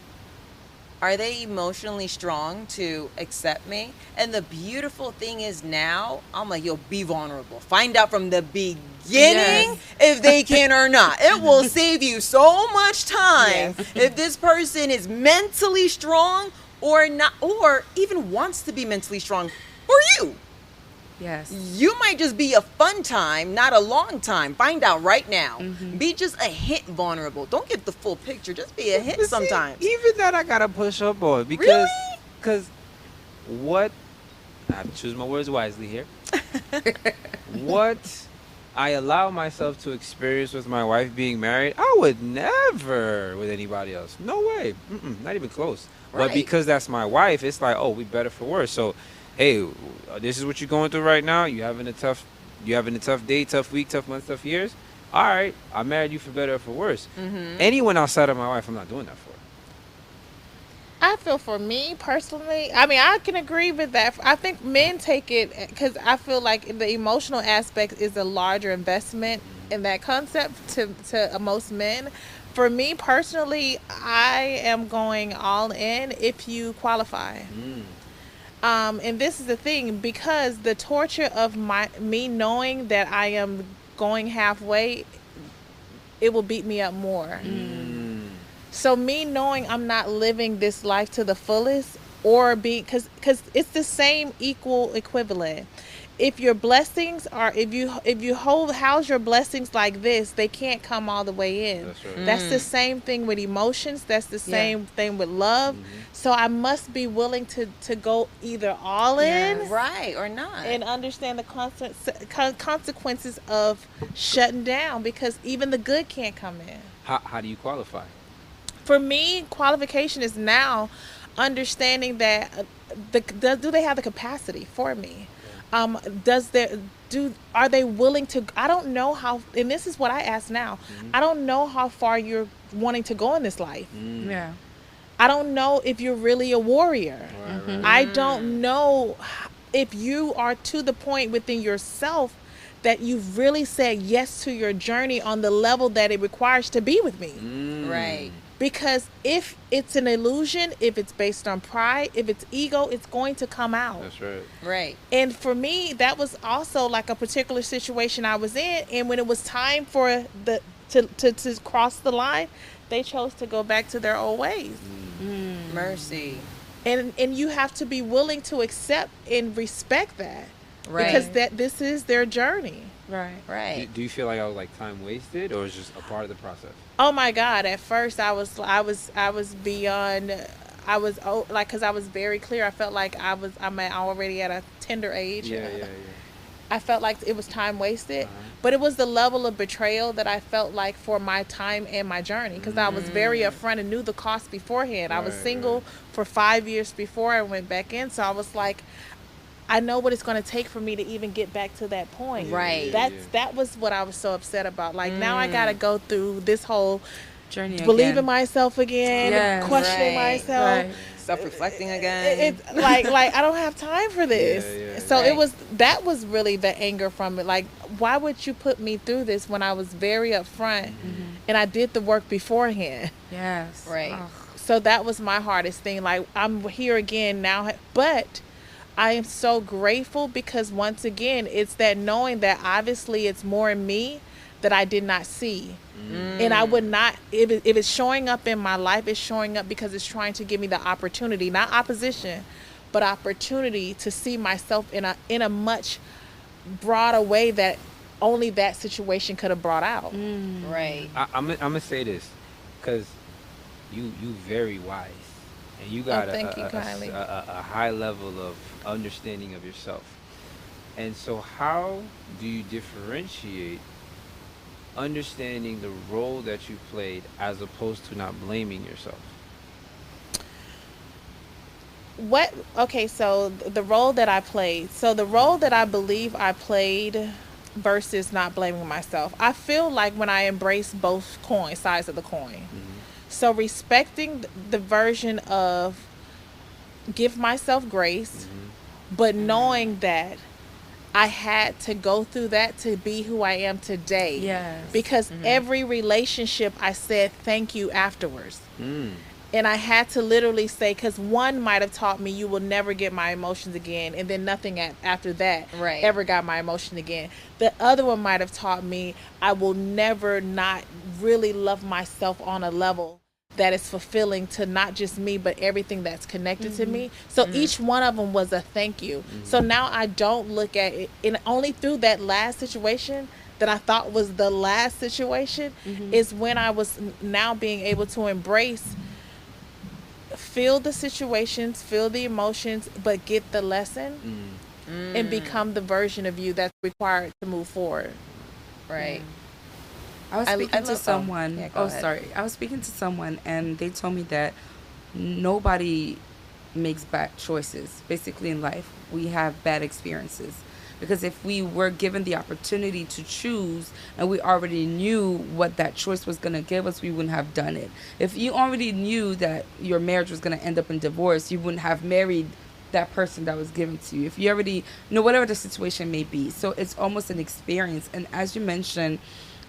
are they emotionally strong to accept me? And the beautiful thing is now, I'm like, yo, be vulnerable. Find out from the beginning if they can or not. It will save you so much time if this person is mentally strong or not, or even wants to be mentally strong for you. Yes. You might just be a fun time, not a long time. Find out right now. Be just a hint vulnerable. Don't get the full picture. Just be a hint sometimes. Even that I gotta push up on, because what, I have to choose my words wisely here. What I allow myself to experience with my wife being married, I would never with anybody else. No way. Not even close. But because that's my wife, it's like, oh, we better for worse. So hey, this is what you're going through right now. You having a tough day, tough week, tough month, tough years. All right, I married you for better or for worse. Anyone outside of my wife, I'm not doing that for. I feel for me personally, I mean, I can agree with that. I think men take it because I feel like the emotional aspect is a larger investment in that concept to most men. For me personally, I am going all in if you qualify. And this is the thing, because the torture of me knowing that I am going halfway, it will beat me up more. So me knowing I'm not living this life to the fullest, or because it's the same equal equivalent. If your blessings are, if you house your blessings like this, they can't come all the way in. That's right. That's the same thing with emotions. That's the same thing with love. So I must be willing to go either all in, Right, or not. and understand the consequences of shutting down, because even the good can't come in. How do you qualify? For me, qualification is now understanding that do they have the capacity for me? Are they willing to? I don't know how, and this is what I ask now. I don't know how far you're wanting to go in this life. Yeah. I don't know if you're really a warrior. I don't know if you are to the point within yourself that you've really said yes to your journey on the level that it requires to be with me. Right. Because if it's an illusion, if it's based on pride, if it's ego, it's going to come out. That's right. Right. And for me, that was also like a particular situation I was in. And when it was time for to cross the line, they chose to go back to their old ways. Mercy. And you have to be willing to accept and respect that. Right. Because this is their journey. Right. Right. Do you feel like I was like time wasted, or is just a part of the process? Oh my God! At first, I was beyond. Because I was very clear. I felt like I'm already at a tender age. Yeah. I felt like it was time wasted, but it was the level of betrayal that I felt like for my time and my journey. Because I was very upfront and knew the cost beforehand. I was single for 5 years before I went back in, so I was like, I know what it's going to take for me to even get back to that point. Right. That was what I was so upset about. Like, now I got to go through this whole Journey believing again. myself again, Yes. questioning Right. myself. Right. Self-reflecting again. It's like I don't have time for this. Yeah, So Right. that was really the anger from it. Like, why would you put me through this when I was very upfront and I did the work beforehand? Yes. Right. Ugh. So that was my hardest thing. Like, I'm here again now, but I am so grateful because once again, it's that knowing that obviously it's more in me that I did not see. And I would not, if it's showing up in my life, it's showing up because it's trying to give me the opportunity, not opposition, but opportunity to see myself in a much broader way that only that situation could have brought out. Right. I'm gonna say this, because you very wise, and you got thank you kindly. a high level of understanding of yourself. And so how do you differentiate understanding the role that you played as opposed to not blaming yourself? So the role that I played, so the role that I believe I played versus not blaming myself, I feel like when I embrace both sides of the coin. So respecting the version of give myself grace, but knowing that I had to go through that to be who I am today. Yes. Because every relationship I said thank you afterwards. And I had to literally say, because one might have taught me you will never get my emotions again, and then nothing after that Right. ever got my emotion again. The other one might have taught me I will never not really love myself on a level that is fulfilling to not just me, but everything that's connected to me. So each one of them was a thank you. So now I don't look at it, and only through that last situation that I thought was the last situation is when I was now being able to embrace, feel the situations, feel the emotions, but get the lesson and become the version of you that's required to move forward. Right. I was I speaking to love- someone. yeah, go ahead. Sorry. I was speaking to someone, and they told me that nobody makes bad choices. Basically, in life, we have bad experiences. Because if we were given the opportunity to choose and we already knew what that choice was going to give us, we wouldn't have done it. If you already knew that your marriage was going to end up in divorce, you wouldn't have married that person that was given to you. If you already know whatever the situation may be. So it's almost an experience. And as you mentioned,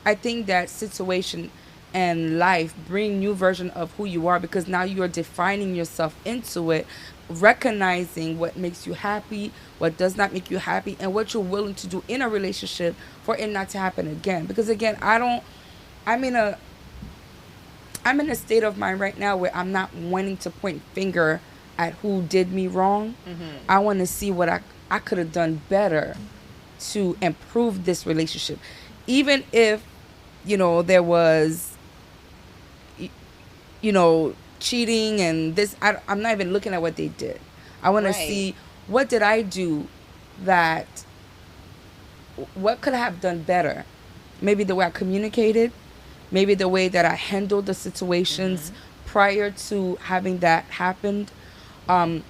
I think that situation and life bring new version of who you are, because now you are defining yourself into it, recognizing what makes you happy, what does not make you happy, and what you're willing to do in a relationship for it not to happen again. Because again, I'm in a state of mind right now where I'm not wanting to point finger at who did me wrong. I want to see what I could have done better to improve this relationship, even if there was cheating and this. I'm not even looking at what they did. I want to see, what did I do what could I have done better? Maybe the way I communicated, maybe the way that I handled the situations prior to having that happen.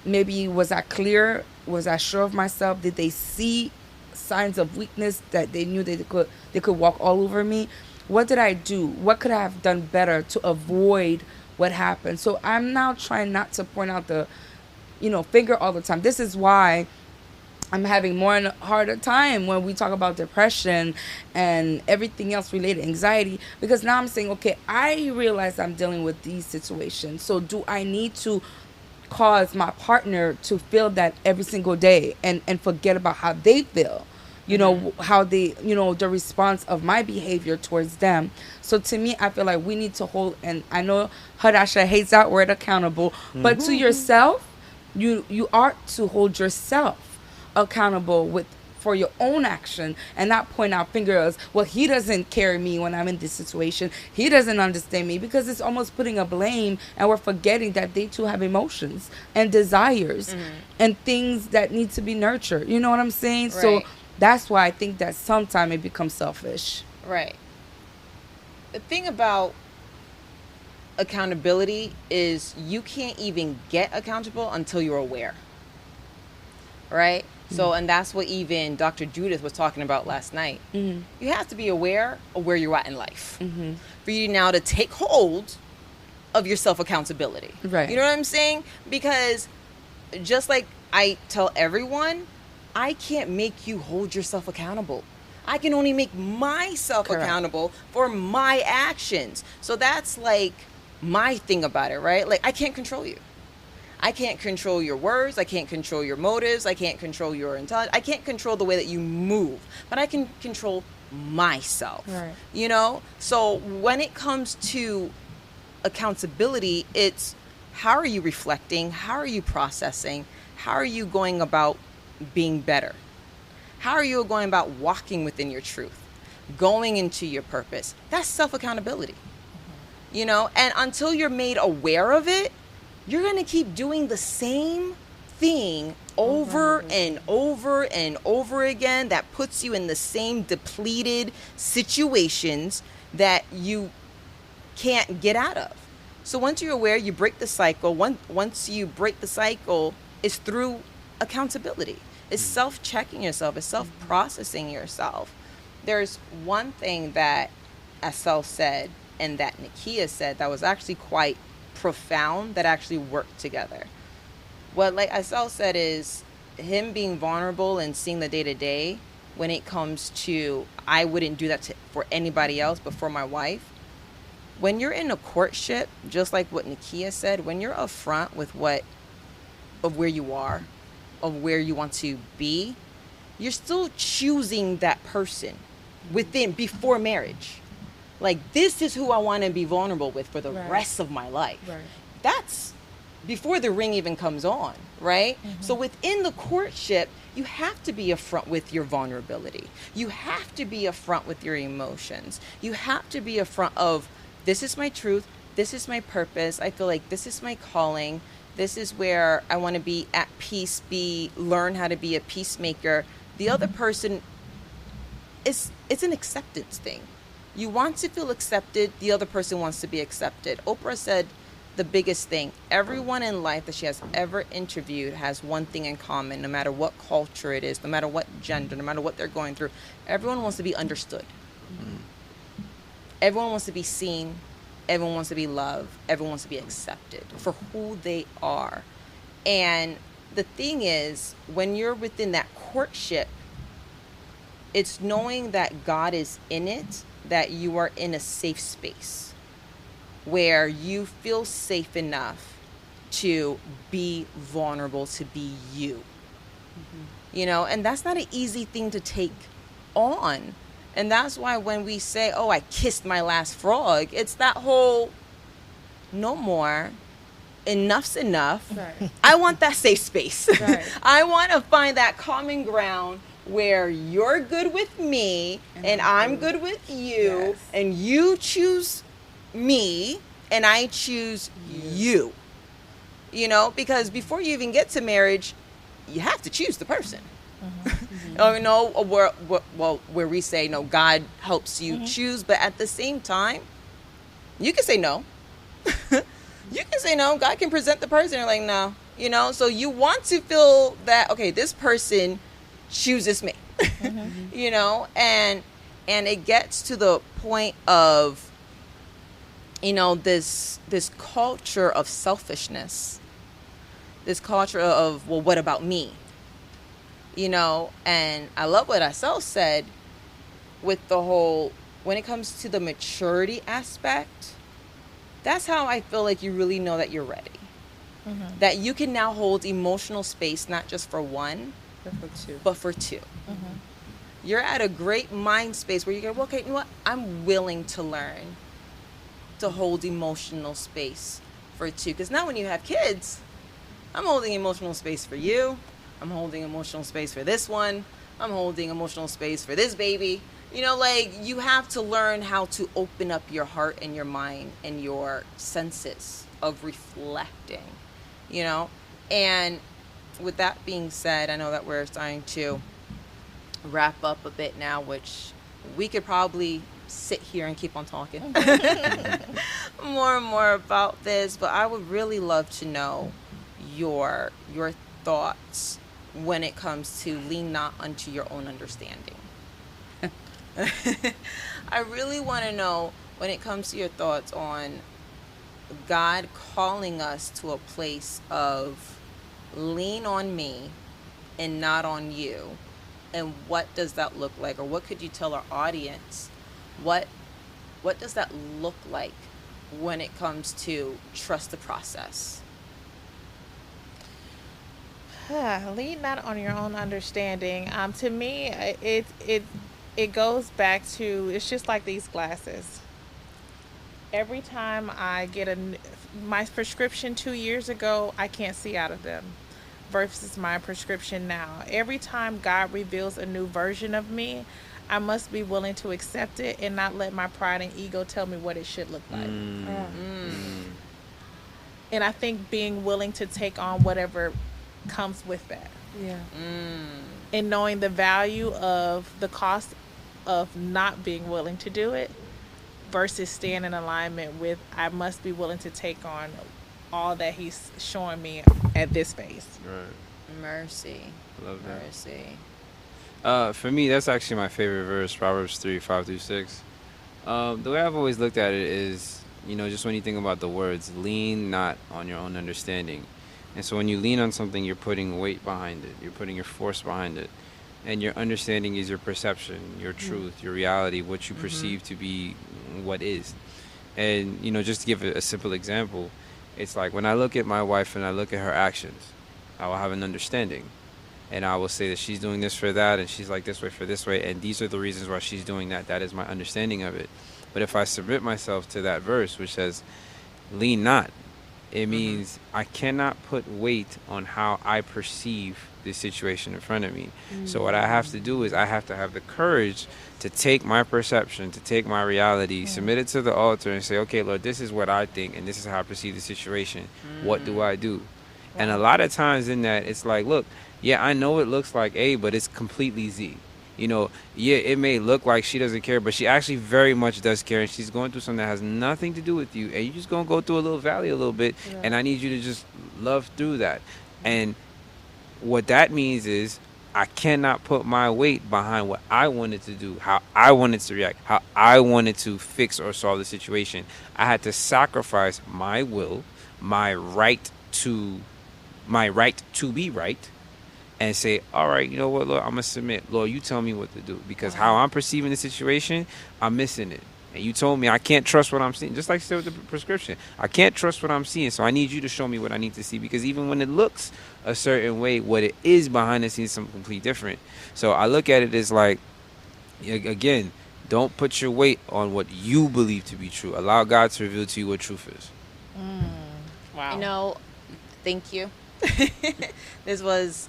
Maybe was I clear? Was I sure of myself? Did they see signs of weakness that they knew they could walk all over me? What did I do? What could I have done better to avoid what happened? So I'm now trying not to point out the, finger all the time. This is why I'm having more and harder time when we talk about depression and everything else related, anxiety, because now I'm saying, okay, I realize I'm dealing with these situations. So do I need to cause my partner to feel that every single day and forget about how they feel? How they, the response of my behavior towards them. So to me, I feel like we need to hold, and I know Hadasha hates that word accountable, but to yourself, you are to hold yourself accountable for your own action, and not point out fingers. Well, he doesn't carry me when I'm in this situation. He doesn't understand me, because it's almost putting a blame, and we're forgetting that they too have emotions and desires and things that need to be nurtured. You know what I'm saying? Right. So that's why I think that sometimes it becomes selfish. Right. The thing about accountability is you can't even get accountable until you're aware. Right? So, and that's what even Dr. Judith was talking about last night. You have to be aware of where you're at in life for you now to take hold of your self-accountability. Right. You know what I'm saying? Because just like I tell everyone, I can't make you hold yourself accountable. I can only make myself accountable for my actions. So that's like my thing about it, right? Like, I can't control you. I can't control your words. I can't control your motives. I can't control your intelligence. I can't control the way that you move, but I can control myself. Right. So when it comes to accountability, it's how are you reflecting? How are you processing? How are you going about being better? How are you going about walking within your truth, going into your purpose? That's self-accountability. And until you're made aware of it, you're going to keep doing the same thing over and over and over again that puts you in the same depleted situations that you can't get out of. So once you're aware, you break the cycle. Once you break the cycle, it's through accountability. It's self-checking yourself. It's self-processing yourself. There's one thing that Assel said and that Nekia said that was actually quite profound, that actually worked together. What like Assel said is him being vulnerable and seeing the day-to-day when it comes to, I wouldn't do that for anybody else but for my wife. When you're in a courtship, just like what Nekia said, when you're upfront with of where you are, of where you want to be, you're still choosing that person before marriage. Like, this is who I want to be vulnerable with for the rest of my life. Right. That's before the ring even comes on, right? So within the courtship, you have to be upfront with your vulnerability. You have to be upfront with your emotions. You have to be upfront of, this is my truth, this is my purpose, I feel like this is my calling, this is where I want to be at peace, learn how to be a peacemaker. The other person, it's an acceptance thing. You want to feel accepted, the other person wants to be accepted. Oprah said, the biggest thing. Everyone in life that she has ever interviewed has one thing in common, no matter what culture it is, no matter what gender, no matter what they're going through. Everyone wants to be understood. Everyone wants to be seen. Everyone wants to be loved. Everyone wants to be accepted for who they are. And the thing is, when you're within that courtship, it's knowing that God is in it, that you are in a safe space where you feel safe enough to be vulnerable, to be you. You know, and that's not an easy thing to take on. And that's why when we say, oh, I kissed my last frog, it's that whole, no more, enough's enough. Right. I want that safe space. Right. I want to find that common ground where you're good with me and I'm good with you, Yes. and you choose me and I choose you. You know, because before you even get to marriage, you have to choose the person. Oh, no, where we say, no, God helps you choose, but at the same time, you can say no. You can say no. God can present the person. You're like, no, you know, so you want to feel that, okay, this person chooses me, you know, and it gets to the point of, you know, this culture of selfishness, this culture of, well, what about me? You know, and I love what Assel said with the whole, when it comes to the maturity aspect, that's how I feel like you really know that you're ready. That you can now hold emotional space, not just for one, but for two. You're at a great mind space where you go, well, okay, you know what? I'm willing to learn to hold emotional space for two. Because now when you have kids, I'm holding emotional space for you. I'm holding emotional space for this one. I'm holding emotional space for this baby. You know, like, you have to learn how to open up your heart and your mind and your senses of reflecting, you know? And with that being said, I know that we're starting to wrap up a bit now, which we could probably sit here and keep on talking more and more about this, but I would really love to know your thoughts when it comes to lean not unto your own understanding. I really want to know when it comes to your thoughts on God calling us to a place of lean on me and not on you. And what does that look like? Or what could you tell our audience? What does that look like when it comes to trust the process? Lean not on your own understanding. To me, it goes back to, it's just like these glasses. Every time I get my prescription 2 years ago, I can't see out of them versus my prescription now. Every time God reveals a new version of me, I must be willing to accept it and not let my pride and ego tell me what it should look like. And I think being willing to take on whatever comes with that. Yeah. And knowing the value of the cost of not being willing to do it versus staying in alignment with, I must be willing to take on all that he's showing me at this phase. Right. Mercy. Love that. Mercy. For me, that's actually my favorite verse, Proverbs 3:5-6. The way I've always looked at it is, you know, just when you think about the words, lean not on your own understanding. And so when you lean on something, you're putting weight behind it. You're putting your force behind it. And your understanding is your perception, your truth, your reality, what you perceive to be what is. And, you know, just to give a simple example, it's like when I look at my wife and I look at her actions, I will have an understanding. And I will say that she's doing this for that, and she's like this way for this way, and these are the reasons why she's doing that. That is my understanding of it. But if I submit myself to that verse, which says, lean not, it means I cannot put weight on how I perceive the situation in front of me. So what I have to do is I have to have the courage to take my perception, to take my reality, submit it to the altar and say, okay, Lord, this is what I think and this is how I perceive the situation. What do I do? And a lot of times in that, it's like, look, yeah, I know it looks like A, but it's completely Z. Yeah, it may look like she doesn't care, but she actually very much does care, and she's going through something that has nothing to do with you, and you're just going to go through a little valley a little bit, and I need you to just love through that. And what that means is I cannot put my weight behind what I wanted to do, how I wanted to react, how I wanted to fix or solve the situation. I had to sacrifice my will, my right to be right, and say, all right, you know what, Lord, I'm going to submit. Lord, you tell me what to do, because how I'm perceiving the situation, I'm missing it. And you told me I can't trust what I'm seeing. Just like you said with the prescription. I can't trust what I'm seeing, so I need you to show me what I need to see, because even when it looks a certain way, what it is behind the scenes is something completely different. So I look at it as like, again, don't put your weight on what you believe to be true. Allow God to reveal to you what truth is. Wow. Thank you. This was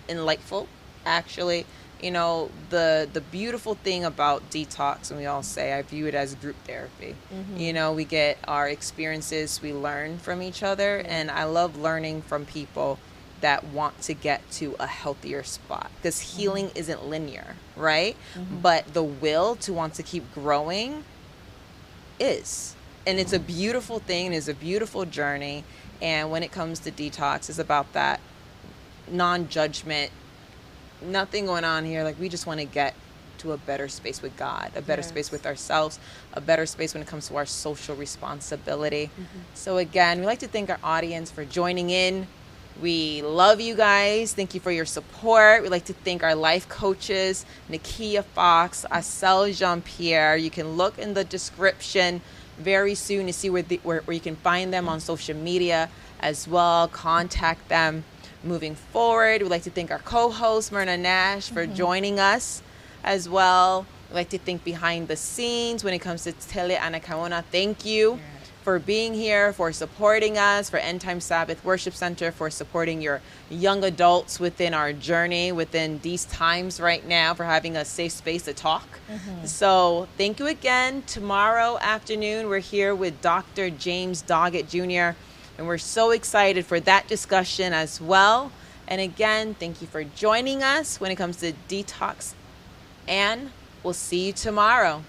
enlightful, actually. The beautiful thing about detox, and we all say, I view it as group therapy. We get our experiences, we learn from each other, and I love learning from people that want to get to a healthier spot, because healing isn't linear, right? But the will to want to keep growing is. And it's a beautiful thing, it's a beautiful journey. And when it comes to detox, it's about that non-judgment, nothing going on here. Like, we just want to get to a better space with God, a better space with ourselves, a better space when it comes to our social responsibility. So again, we'd like to thank our audience for joining in. We love you guys. Thank you for your support. We'd like to thank our life coaches, Nekia, Foxx, Assel, Jean-Pierre. You can look in the description very soon to see where you can find them on social media as well. Contact them. Moving forward, we'd like to thank our co-host, Myrna Nash, for joining us as well. We'd like to thank behind the scenes when it comes to Tele Anacaona. Thank you for being here, for supporting us, for End Time Sabbath Worship Center, for supporting your young adults within our journey, within these times right now, for having a safe space to talk. So thank you again. Tomorrow afternoon, we're here with Dr. James Doggett Jr., and we're so excited for that discussion as well. And again, thank you for joining us when it comes to Detox. And we'll see you tomorrow.